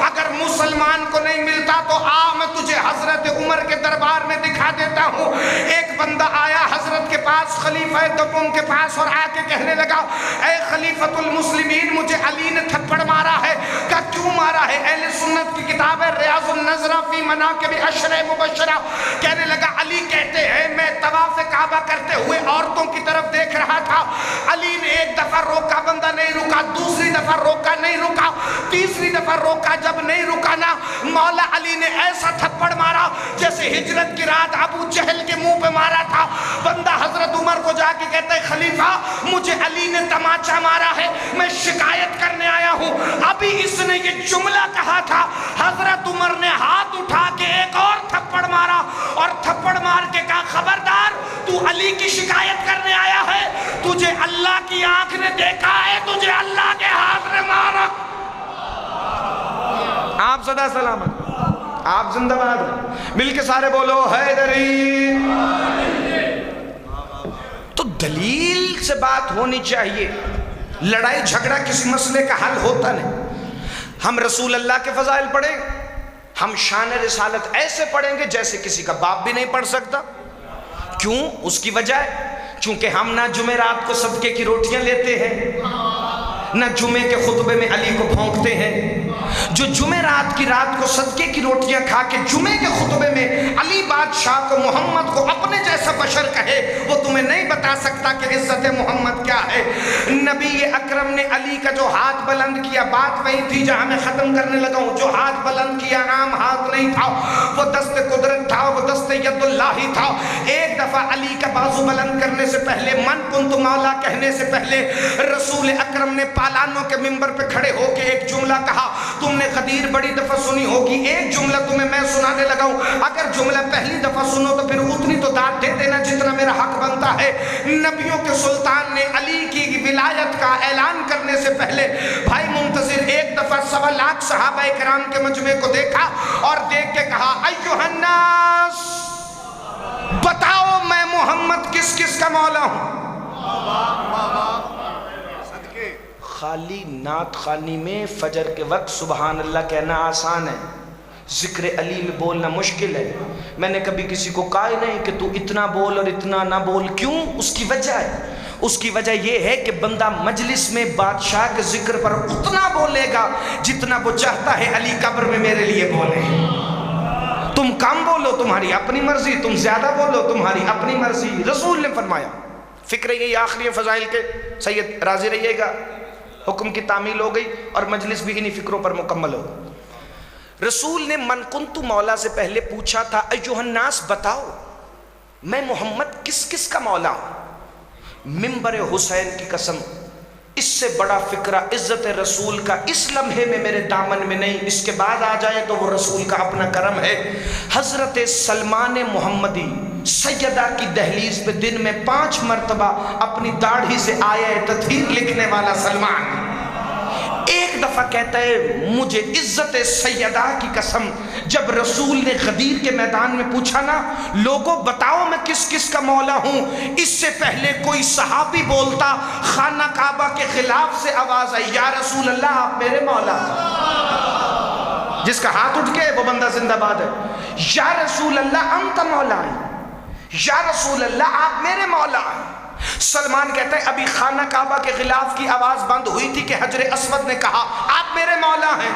اگر مسلمان کو نہیں ملتا تو میں تجھے حضرت عمر کے دربار میں دکھا دیتا ہوں. ایک بندہ آیا حضرت کے پاس, خلیفہ دوم کے پاس, اور آ کے کہنے لگا اے خلیفۃ المسلمین مجھے علی نے تھپڑ مارا ہے. کہا کیوں مارا ہے؟ اہل سنت کی کتاب ہے ریاض النظرہ فی مناقب اشر مبشرہ. کہنے لگا علی کہتے ہیں میں طواف کعبہ کرتے ہوئے عورتوں کی طرف دیکھ رہا تھا. علی نے ایک دفعہ روکا, بندہ نہیں رکا, دوسری دفعہ روکا, نہیں رکا, تیسری دفعہ روکا, جب نہیں رکا نا مولا علی نے ایسا تھپڑ مارا جیسے ہجرت کی رات ابو جہل کے منہ پہ مارا تھا. بندہ حضرت عمر کو جا کے کہتا ہے خلیفہ مجھے علی نے تماچا مارا ہے, میں شکایت کرنے آیا ہوں. ابھی اس نے یہ جملہ کہا تھا, حضرت عمر نے ہاتھ اٹھا کے ایک اور تھپڑ مارا اور تھپڑ مار کے کہا خبردار تو علی کی شکایت کرنے آیا ہے, تجھے اللہ کی آنکھ نے دیکھا ہے, تجھے اللہ کے ہاتھ نے مارا. آپ صدا سلامت, آپ زندہ باد. مل کے سارے بولو حیدری. تو دلیل سے بات ہونی چاہیے. لڑائی جھگڑا کسی مسئلے کا حل ہوتا نہیں. ہم رسول اللہ کے فضائل پڑھیں, ہم شان رسالت ایسے پڑھیں گے جیسے کسی کا باپ بھی نہیں پڑھ سکتا. کیوں؟ اس کی وجہ ہے چونکہ ہم نہ جمعرات کو صدقے کی روٹیاں لیتے ہیں, نہ جمعے کے خطبے میں علی کو پھونکتے ہیں. جو جمعرات کی رات کو صدقے کی روٹیاں کھا کے جمعے کے خطبے میں علی بادشاہ کو, محمد کو اپنے جیسا بشر کہے, وہ تمہیں نہیں بتا سکتا کہ عزت محمد کیا ہے. نبی اکرم نے علی کا جو ہاتھ بلند کیا, بات وہی تھی جہاں میں ختم کرنے لگا ہوں. جو ہاتھ بلند کیا عام ہاتھ نہیں تھا, وہ دست قدرت تھا, وہ دست ید اللہ ہی تھا. ایک دفعہ علی کا بازو بلند کرنے سے پہلے, من کنت مولا کہنے سے پہلے, رسول اکرم نے پالانوں کے منبر پہ کھڑے ہو کے ایک جملہ کہا. تم نے غدیر بڑی دفعہ سنی ہوگی, ایک جملہ تمہیں میں سنانے لگا ہوں. اگر جملہ پہلی دفعہ سنو تو پھر اتنی تو داد دے دینا جتنا میرا حق بنتا ہے. نبیوں کے سلطان نے علی کی ولایت کا اعلان کرنے سے پہلے بھائی منتظر ایک دفعہ 1.25 لاکھ صحابہ کرام کے مجمع کو دیکھا اور دیکھ کے کہا ایھا الناس, بتاؤ میں محمد کس کس کا مولا ہوں. خالی نعت خوانی میں فجر کے وقت سبحان اللہ کہنا آسان ہے, ذکر علی میں بولنا مشکل ہے. میں نے کبھی کسی کو کہا ہی نہیں کہ تو اتنا بول اور اتنا نہ بول. کیوں؟ اس کی وجہ ہے. اس کی وجہ یہ ہے کہ بندہ مجلس میں بادشاہ کے ذکر پر اتنا بولے گا جتنا وہ چاہتا ہے علی قبر میں میرے لیے بولے. تم کم بولو تمہاری اپنی مرضی, تم زیادہ بولو تمہاری اپنی مرضی. رسول نے فرمایا, فکر یہ آخری فضائل کے سید راضی رہیے گا, حکم کی تعمیل ہو گئی اور مجلس بھی انہی فکروں پر مکمل ہو. رسول نے من کنتو مولا سے پہلے پوچھا تھا ایھا الناس, بتاؤ میں محمد کس کس کا مولا ہوں. منبر حسین کی قسم, اس سے بڑا فکرہ عزت رسول کا اس لمحے میں میرے دامن میں نہیں. اس کے بعد آ جائے تو وہ رسول کا اپنا کرم ہے. حضرت سلمان محمدی سیدہ کی دہلیز پہ دن میں 5 مرتبہ اپنی داڑھی سے آیہ تطہیر لکھنے والا سلمان ایک دفعہ کہتا ہے مجھے عزت سیدہ کی قسم, جب رسول نے غدیر کے میدان میں پوچھا نا لوگوں بتاؤ میں کس کس کا مولا ہوں, اس سے پہلے کوئی صحابی بولتا خانہ کعبہ کے خلاف سے آواز آئی, یا رسول اللہ آپ میرے مولا. جس کا ہاتھ اٹھ کے وہ بندہ زندہ باد ہے. یا رسول اللہ انت مولا, یا رسول اللہ آپ میرے مولا ہیں. سلمان کہتا ہے ابھی خانہ کعبہ کے خلاف کی آواز بند ہوئی تھی کہ حجر اسود نے کہا آپ میرے مولا ہیں.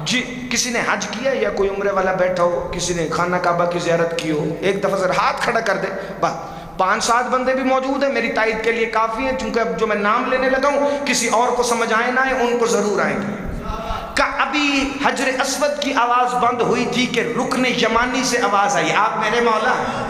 جی کسی نے حج کیا یا کوئی عمرے والا بیٹھا ہو, کسی نے خانہ کعبہ کی زیارت کی ہو, ایک دفعہ ذرا ہاتھ کھڑا کر دے. بس 5-7 بندے بھی موجود ہیں, میری تائید کے لیے کافی ہیں, چونکہ اب جو میں نام لینے لگا ہوں کسی اور کو سمجھ آئے نہ آئے ان کو ضرور آئیں گے. کہ ابھی حجر اسود کی آواز بند ہوئی تھی کہ رکن یمانی سے آواز آئی آپ میرے مولا ہیں.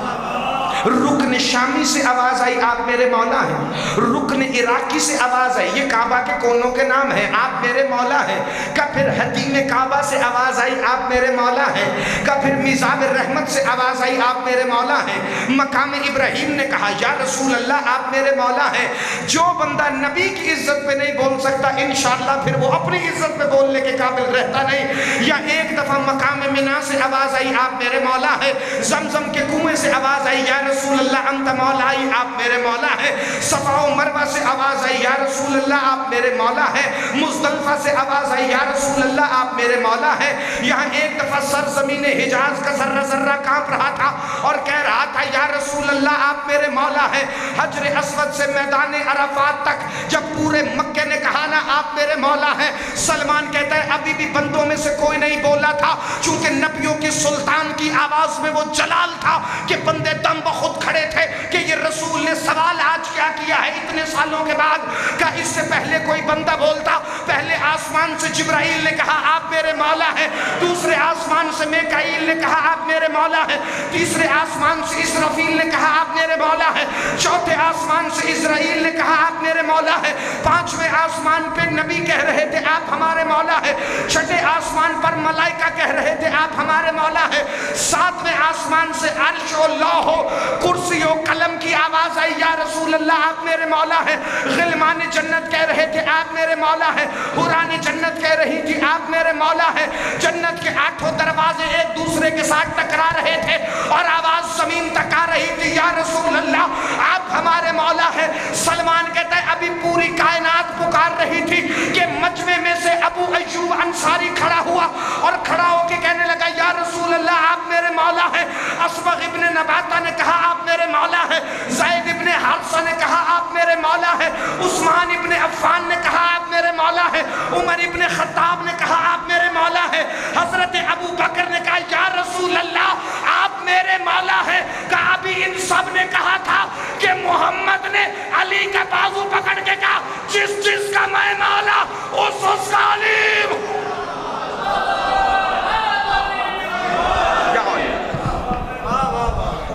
رکن شامی سے آواز آئی آپ میرے مولا ہیں، رکن عراقی سے آواز آئی، یہ کعبہ کے کونوں کے نام ہیں، آپ میرے مولا ہیں، کہ پھر حتیم کعبہ سے آواز آئی آپ میرے مولا ہیں، کہ پھر میزاب الرحمت سے آواز آئی آپ میرے مولا ہیں، مقام ابراہیم نے کہا یا رسول اللہ آپ میرے مولا ہیں۔ جو بندہ نبی کی عزت پہ نہیں بول سکتا انشاءاللہ پھر وہ اپنی عزت پہ بولنے کے قابل رہتا نہیں۔ یا ایک دفعہ مقام منا سے آواز آئی آپ میرے مولا ہیں، زمزم کے کنویں سے آواز آئی یا رسول اللہ انت مولائی آپ میرے مولا ہیں، صفا و مروہ سے آواز آئی یا رسول اللہ آپ میرے مولا ہیں، مزدلفہ سے آواز آئی یا رسول اللہ آپ میرے مولا ہیں۔ یہاں ایک دفعہ سرزمین حجاز کا ذرہ ذرہ کانپ رہا تھا اور کہہ رہا تھا یا رسول اللہ آپ میرے مولا ہیں۔ حجر اسود سے میدان عرفات تک جب پورے مکے نے کہا نا آپ میرے مولا ہیں، سلمان کہتا ہے ابھی بھی بندوں میں سے کوئی نہیں بولا تھا، چونکہ نبیوں کے سلطان کی آواز میں وہ جلال تھا کہ بندے دم بخود کھڑے تھے کہ یہ رسول نے سوال آج کیا کیا ہے اتنے سالوں کے بعد، کہ اس سے پہلے کوئی بندہ بولتا، پہلے آسمان سے جبرائیل نے کہا آپ میرے مولا ہیں، دوسرے آسمان سے میکائیل نے کہا آپ میرے مولا ہیں، تیسرے آسمان سے اسرافیل نے کہا آپ میرے مولا ہیں، چوتھے آسمان سے اسرائیل نے کہا آپ میرے مولا ہیں، پانچویں آسمان پہ نبی کہہ رہے تھے آپ ہمارے مولا ہیں، چھٹے آسمان پر ملائکہ کہہ رہے تھے آپ ہمارے مولا ہیں، ساتویں آسمان سے عرش و لوح و کرسی و قلم کی آواز آئی یا رسول اللہ آپ میرے مولا ہیں، غلمان جنت کہہ رہے تھے آپ میرے مولا ہیں، حوران جنت کہہ رہی تھی آپ میرے مولا ہیں، جنت کے آٹھوں دروازے ایک دوسرے کے ساتھ ٹکرا رہے تھے اور آواز زمین تک آ رہی تھی یا رسول اللہ آپ ہمارے مولا ہیں۔ سلمان کہتا ہے ابھی پوری کائنات پکار رہی تھی کہ مجمع میں سے ابو ایوب انصاری کھڑا ہوا اور کھڑا ہو کے کہنے لگا یا رسول اللہ آپ میرے مولا ہیں، اسبغ ابن نباتہ نے کہا آپ میرے مولا ہیں، زید ابن حارثہ نے کہا آپ میرے مولا ہیں، عثمان ابن عفان نے کہا آپ میرے مولا ہیں، عمر ابن خطاب نے کہا آپ میرے مولا ہیں، حضرت ابو بکر نے کہا یا رسول اللہ آپ میرے مولا ہیں، کہ ابھی ان سب نے کہا تھا کہ محمد نے علی کا بازو پکڑ کے کہا جس کا میں مولا اس کا علی۔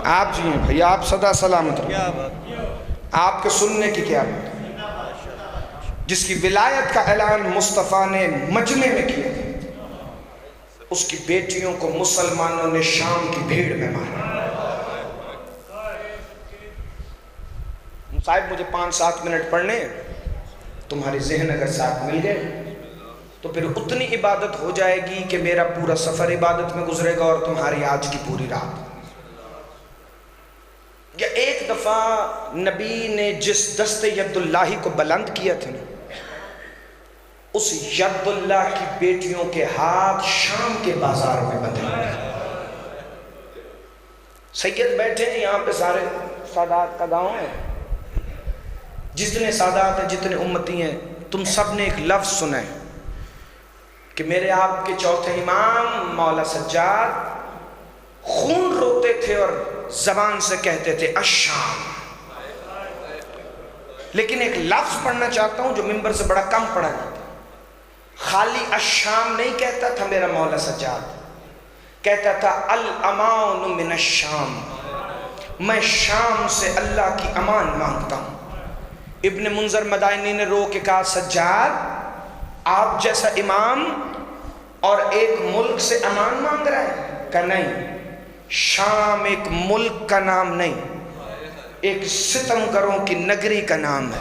آپ جی ہیں بھائی، آپ صدا سلامت رہے، آپ کے سننے کی کیا بات، جس کی ولایت کا اعلان مصطفیٰ نے مجمع میں کیا، اس کی بیٹیوں کو مسلمانوں نے شام کی بھیڑ میں مارا۔ صاحب مجھے 5-7 منٹ پڑھنے، تمہاری ذہن اگر ساتھ مل گئے تو پھر اتنی عبادت ہو جائے گی کہ میرا پورا سفر عبادت میں گزرے گا اور تمہاری آج کی پوری رات۔ یا ایک دفعہ نبی نے جس دست ید اللہ کو بلند کیا تھا نا، اس ید اللہ کی بیٹیوں کے ہاتھ شام کے بازار میں بدل گئے۔ سید بیٹھے ہیں یہاں پہ، سارے سادات کا گاؤں ہے، جتنے سادات ہیں جتنے امتی ہیں، تم سب نے ایک لفظ سنا ہے کہ میرے آپ کے چوتھے امام مولا سجاد خون روتے تھے اور زبان سے کہتے تھے الشام۔ لیکن ایک لفظ پڑھنا چاہتا ہوں جو ممبر سے بڑا کم پڑھا جاتا ہے، خالی الشام نہیں کہتا تھا میرا مولا سجاد، کہتا تھا الامان من الشام، میں شام سے اللہ کی امان مانگتا ہوں۔ ابن منذر مدائنی نے رو کے کہا سجاد آپ جیسا امام اور ایک ملک سے امان مانگ رہا ہے، کہ نہیں، شام ایک ملک کا نام نہیں، ایک ستمگروں کی نگری کا نام ہے،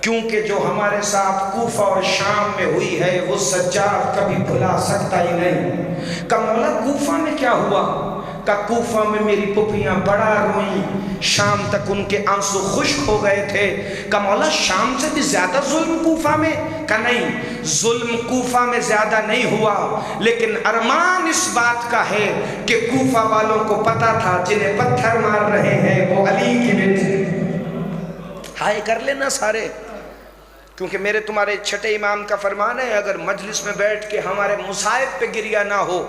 کیونکہ جو ہمارے ساتھ کوفہ اور شام میں ہوئی ہے وہ سجاد کبھی بھلا سکتا ہی نہیں۔ کہ مولا کوفہ میں کیا ہوا؟ کہ کوفہ میں میری پپیاں بڑا روئیں، شام تک ان کے آنسو خشک ہو گئے تھے۔ کہ مولا شام سے بھی زیادہ ظلم کوفہ میں؟ کہ نہیں، ظلم کوفہ میں زیادہ نہیں ہوا، لیکن ارمان اس بات کا ہے کہ کوفہ والوں کو پتا تھا جنہیں پتھر مار رہے ہیں وہ علی کی بیٹی۔ ہائے کر لینا سارے، کیونکہ میرے تمہارے چھٹے امام کا فرمان ہے اگر مجلس میں بیٹھ کے ہمارے مصائب پہ گریہ نہ ہو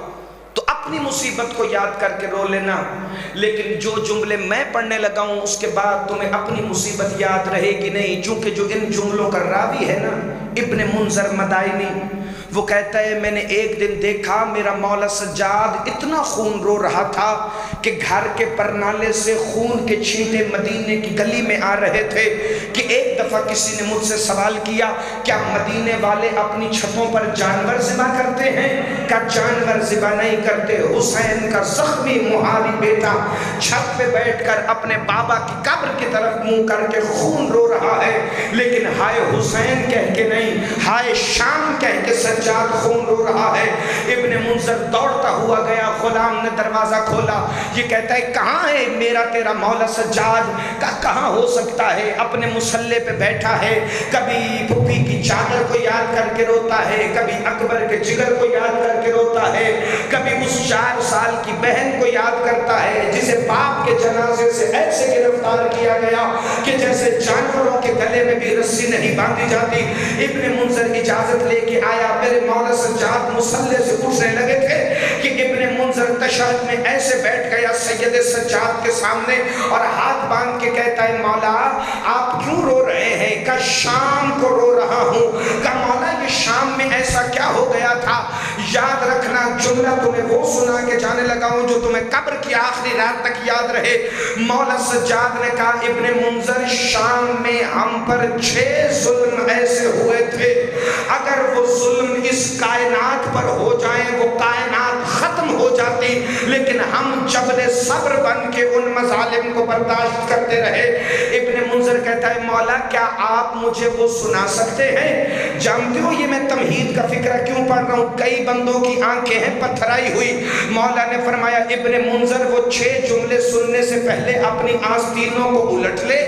تو اپنی مصیبت کو یاد کر کے رو لینا، لیکن جو جملے میں پڑھنے لگا ہوں اس کے بعد تمہیں اپنی مصیبت یاد رہے گی نہیں، چونکہ جو ان جملوں کا راوی ہے نا ابن منذر مدائنی، وہ کہتا ہے میں نے ایک دن دیکھا میرا مولا سجاد اتنا خون رو رہا تھا کہ گھر کے پرنالے سے خون کے چھینٹے مدینے کی گلی میں آ رہے تھے کہ ایک دفعہ کسی نے مجھ سے سوال کیا کیا مدینے والے اپنی چھتوں پر جانور ذبح کرتے ہیں؟ کیا جانور ذبح نہیں کرتے؟ حسین کا زخمی محالی بیٹا چھت پہ بیٹھ کر اپنے بابا کی قبر کی طرف منہ کر کے خون رو رہا ہے، لیکن ہائے حسین کہہ کے نہیں، ہائے شام کہہ کے سجاد خون رو رہا ہے۔ ابن منذر دوڑتا ہوا گیا، غلام نے دروازہ کھولا، یہ کہتا ہے کہاں ہے میرا تیرا مولا سجاد؟ کہاں ہو سکتا ہے؟ اپنے مسلح پہ بیٹھا ہے، کبھی پھپھی کی چادر کو یاد کر کے روتا ہے، کبھی اکبر کے جگر کو یاد کر کے روتا ہے، کبھی اس 4 سال کی بہن کو یاد کرتا ہے جسے باپ کے جنازے سے ایسے گرفتار کیا گیا کہ جیسے جانوروں کے گلے میں بھی رسی نہیں باندھی جاتی۔ ابن منذر اجازت لے کے آیا، میرے مولا سجاد مسلح سے اٹھنے لگے تھے کہ ابن منذر تشہد میں ایسے بیٹھ گیا سید سجاد کے سامنے اور ہاتھ باندھ کے کہتا ہے مولا آپ کیوں رو رہے ہیں؟ کہ شام کو رو رہا ہوں۔ کہ مولا یہ شام میں ایسا کیا ہو گیا تھا؟ یاد رکھنا جملہ تمہیں وہ سنا کے جانے لگا ہوں جو تمہیں قبر کی آخری رات تک یاد رہے۔ مولا سجاد نے کہا ابن منذر شام میں ہم پر 6 ظلم ایسے ہوئے تھے، اگر وہ ظلم اس کائنات پر ہو جائیں وہ کائنات ختم ہو جاتی، لیکن ہم جبل صبر بن کے ان مظالم کو برداشت کرتے رہے۔ ابن منذر کہتا ہے مولا کیا آپ مجھے وہ سنا سکتے ہیں؟ جانتے ہو یہ میں تمہید کا فکرہ کیوں پڑھ رہا ہوں؟ کئی بندوں کی آنکھیں ہیں پتھرائی ہوئی۔ مولا نے فرمایا ابن منذر وہ 6 جملے سننے سے پہلے اپنی آستینوں کو الٹ لے،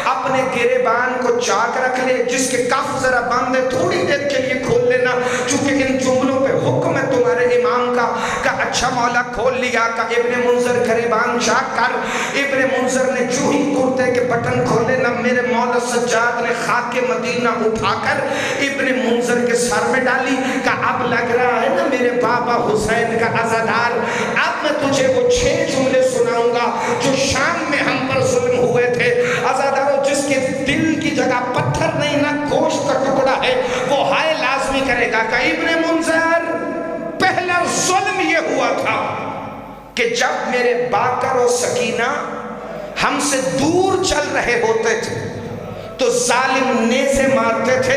اپنے گریبان کو چاک رکھ لے، جس کے کف ذرا بند ہے تھوڑی دیر کے لیے کھول لینا چونکہ ان جملوں پہ حکم ہے تمہارے امام کا۔ کہ اچھا مولا کھول لیا۔ کہ ابن منذر گریبان چاک کر۔ ابن منذر نے جو ہی کرتے کے بٹن کھولے نہ میرے مولا سجاد نے خاک مدینہ اٹھا کر ابن منذر کے سر میں ڈالی۔ کہ اب لگ رہا ہے نا میرے بابا حسین کا عزادار، اب میں تجھے وہ 6 جملے سناؤں گا جو شام میں ہم پر ظلم ہوئے تھے۔ عزاداروں جس کے دل کی جگہ پتھر نہیں نہ گوشت کا ٹکڑا ہے وہ ہائے لازمی کرے گا۔ کہ ابن منذر پہلا ظلم یہ ہوا تھا کہ جب میرے باقر و سکینہ ہم سے دور چل رہے ہوتے تھے تو ظالم نیزے مارتے تھے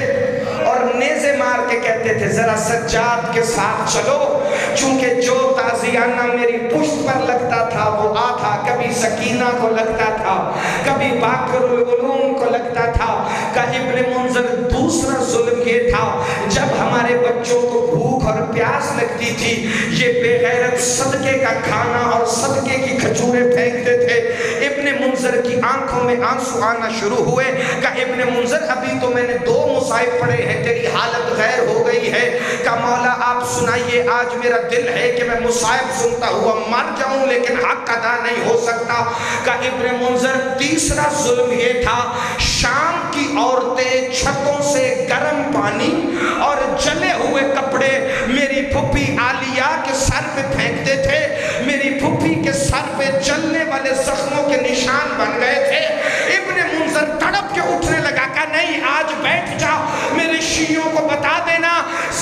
اور نیزے مار کے کہتے تھے ذرا سجاد کے ساتھ چلو، چونکہ جو تازیانہ میری پشت پر لگتا تھا وہ آدھا کبھی سکینہ کو لگتا تھا، کبھی باقر العلوم کو لگتا تھا۔ کہ ابن منذر دوسرا ظلم یہ تھا جب ہمارے بچوں کو بھوک اور پیاس لگتی تھی یہ بے غیرت صدقے کا کھانا اور صدقے کی کھجوریں پھینکتے تھے۔ ابن منذر کی آنکھوں میں آنسو آنا شروع ہوئے۔ کہ ابن منذر ابھی تو میں نے 2 مصائب پڑھے ہیں، تیری حالت غیر ہو گئی ہے۔ کہ مولا آپ سنائیے، آج میرا دل ہے کہ میں مصائب سنتا ہوا مر جاؤں لیکن حق ادا نہیں ہو سکتا۔ کہ ابن منذر تیسرا ظلم یہ تھا شام کی عورتیں چھتوں سے گرم پانی اور جلے ہوئے کپڑے میری پھپھی عالیہ کے سر پہ پھینکتے تھے، میری پھپھی کے سر پہ جلنے والے زخموں کے نشان بن گئے تھے۔ ابن منذر تڑپ کے اٹھنے لگا کہ نہیں آج بیٹھ جا، میرے شیعوں کو بتا دینا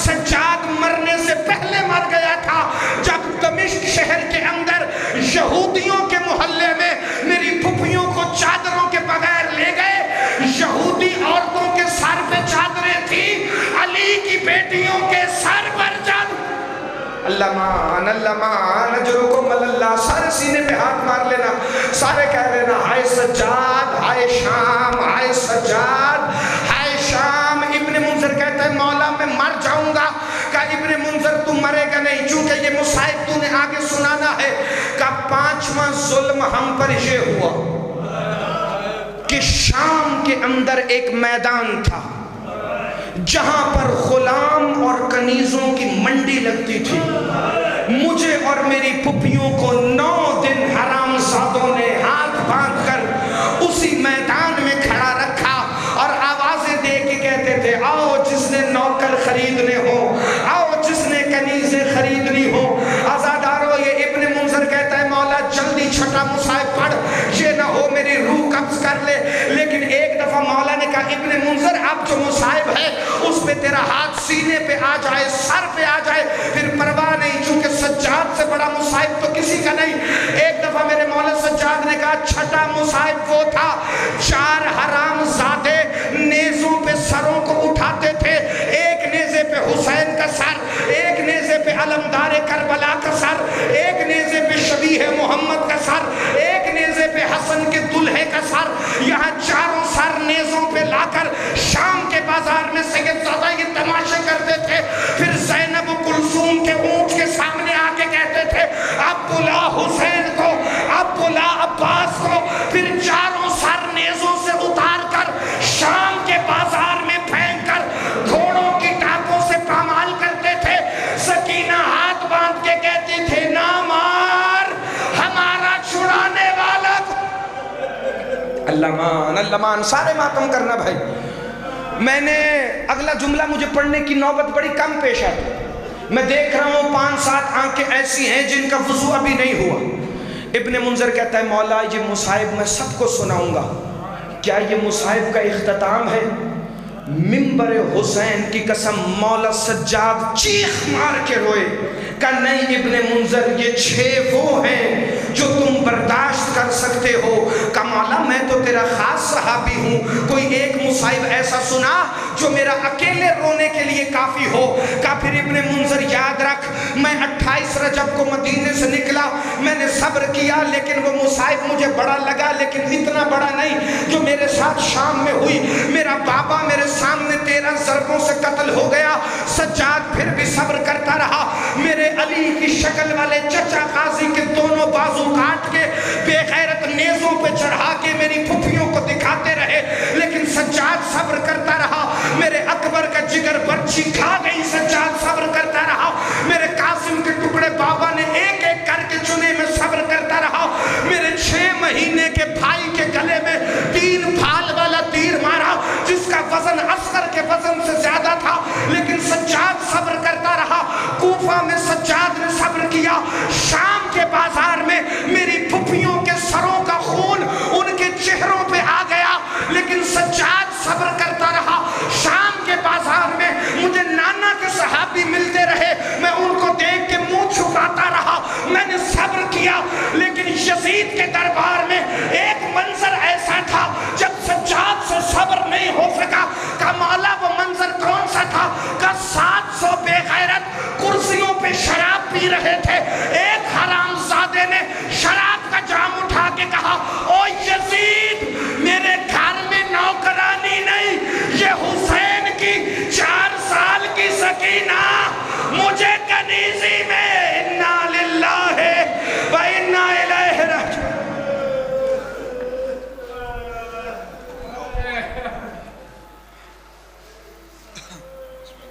سجاد مرنے سے پہلے مر گیا تھا جب دمشق شہر کے اندر یہودیوں کے محلے میں میری پھپھیوں کو چادروں کے بغیر لے گئے۔ یہودی عورتوں کے سر پہ چادریں تھی، علی کی بیٹیوں کے سر پر چادر۔ اللہ مان اجرکم اللہ، سارے سینے پہ ہاتھ مار لینا، سارے کہہ لینا ہائے سجاد، ہائے شام، ہائے سجاد، ہائے شام۔ ابن منذر کہتا ہے مولا میں مر جاؤں گا۔ کہ ابن منذر تو مرے گا نہیں چونکہ یہ مصائب تو نے آگے سنانا ہے۔ کہ 5واں ظلم ہم پر یہ ہوا کہ شام کے اندر ایک میدان تھا جہاں پر غلام اور کنیزوں کی منڈی لگتی تھی۔ مجھے اور میری پھپھیوں کو 9 دن حرام زادوں نے ہاتھ باندھ کر اسی میدان میں کھڑا رکھا اور آوازیں دے کے کہتے تھے آؤ جس نے نوکر خریدنے ہو، آؤ جس نے کنیزیں خریدنی ہو۔ آزادارو یہ ابن منذر کہتا ہے مولا جلدی چھٹا مصائب پڑھ، یہ نہ ہو میری روح قبض کر لے۔ لیکن ایک دفعہ مولا نے کہا ابن منذر اب جو مصائب ہے اس پہ تیرا ہاتھ سینے پہ آ جائے، سر پہ آ جائے، پھر پرواہ نہیں، چونکہ سجاد سے بڑا مصائب تو کسی کا نہیں۔ ایک دفعہ میرے مولا سجاد نے کہا چھٹا مصائب وہ تھا، 4 حرام زادے نیزوں پہ سروں کو اٹھاتے تھے، ایک نیزے پہ حسین کا سر، ایک نیزے پہ علمدار کربلا کا سر، ایک نیزے پہ شبیہ محمد کا سر، ایک نیزے پہ حسن کے دلہے کا سر، یہاں چاروں سر نیزوں پہ لا کر شام کے بازار میں سید زادہ یہ تماشے کرتے تھے۔ پھر زینب و کلثوم کے اونٹ کے سامنے آ کے کہتے تھے اب بلا حسین کو، اب بلا عباس کو، پھر چاروں سر نیزوں سے اتار کر شام کے بازار میں پھینک کر گھوڑوں کی ٹانکوں سے پامال کرتے تھے۔ سکینہ ہاتھ باندھ کے کہتی تھے نہ مار ہمارا چھڑانے والا۔ اللہ مان سارے ماتم کرنا بھائی۔ میں نے اگلا جملہ مجھے پڑھنے کی نوبت بڑی کم پیش آئی، میں دیکھ رہا ہوں 5-7 آنکھیں ایسی ہیں جن کا وضو ابھی نہیں ہوا۔ ابن منذر کہتا ہے مولا یہ مصائب میں سب کو سناؤں گا، کیا یہ مصائب کا اختتام ہے؟ منبر حسین کی قسم مولا سجاد چیخ مار کے روئے، کہا نہیں ابن منذر یہ 6 وہ ہیں جو تم برداشت کر سکتے ہو۔ کہا مولا میں تو تیرا خاص صحابی ہوں، کوئی ایک مصائب ایسا سنا جو میرا اکیلے رونے کے لیے کافی ہو۔ کہا پھر ابن منذر یاد رکھ میں 28 رجب کو مدینے سے نکلا، میں نے صبر کیا لیکن وہ مصائب مجھے بڑا لگا، لیکن اتنا بڑا نہیں جو میرے ساتھ شام میں ہوئی۔ میرا بابا میرے سامنے 13 ضربوں سے قتل ہو گیا، سجاد پھر بھی صبر کرتا رہا۔ میرے علی کی شکل والے چچا قاضی کے دونوں بازو کاٹ کے بے غیرت نیزوں پہ چڑھا کے میری پھپھیوں کو دکھاتے رہے، لیکن سجاد صبر کرتا رہا۔ میرے اکبر کا جگر برچھی کھا گئی، سجاد صبر کرتا رہا۔ میرے قاسم کے ٹکڑے بابا نے ایک ایک کر کے چنے، میں صبر کرتا رہا۔ میرے 6 مہینے کے بھائی کے گلے میں 3 پھال والا تیر مارا جس کا وزن اصغر کے وزن سے زیادہ تھا، لیکن سجاد صبر کرتا رہا۔ کوفہ میں سجاد نے صبر کیا، شام کے بازار میں میری پھپھیوں کے سروں کا خون ان کے چہروں پہ آ گیا، لیکن سجاد صبر کرتا رہا۔ شام کے بازار میں مجھے نانا کے صحابی ملتے رہے، میں ان کو دیکھ کے منہ چھپاتا رہا۔ میں نے صبر کیا،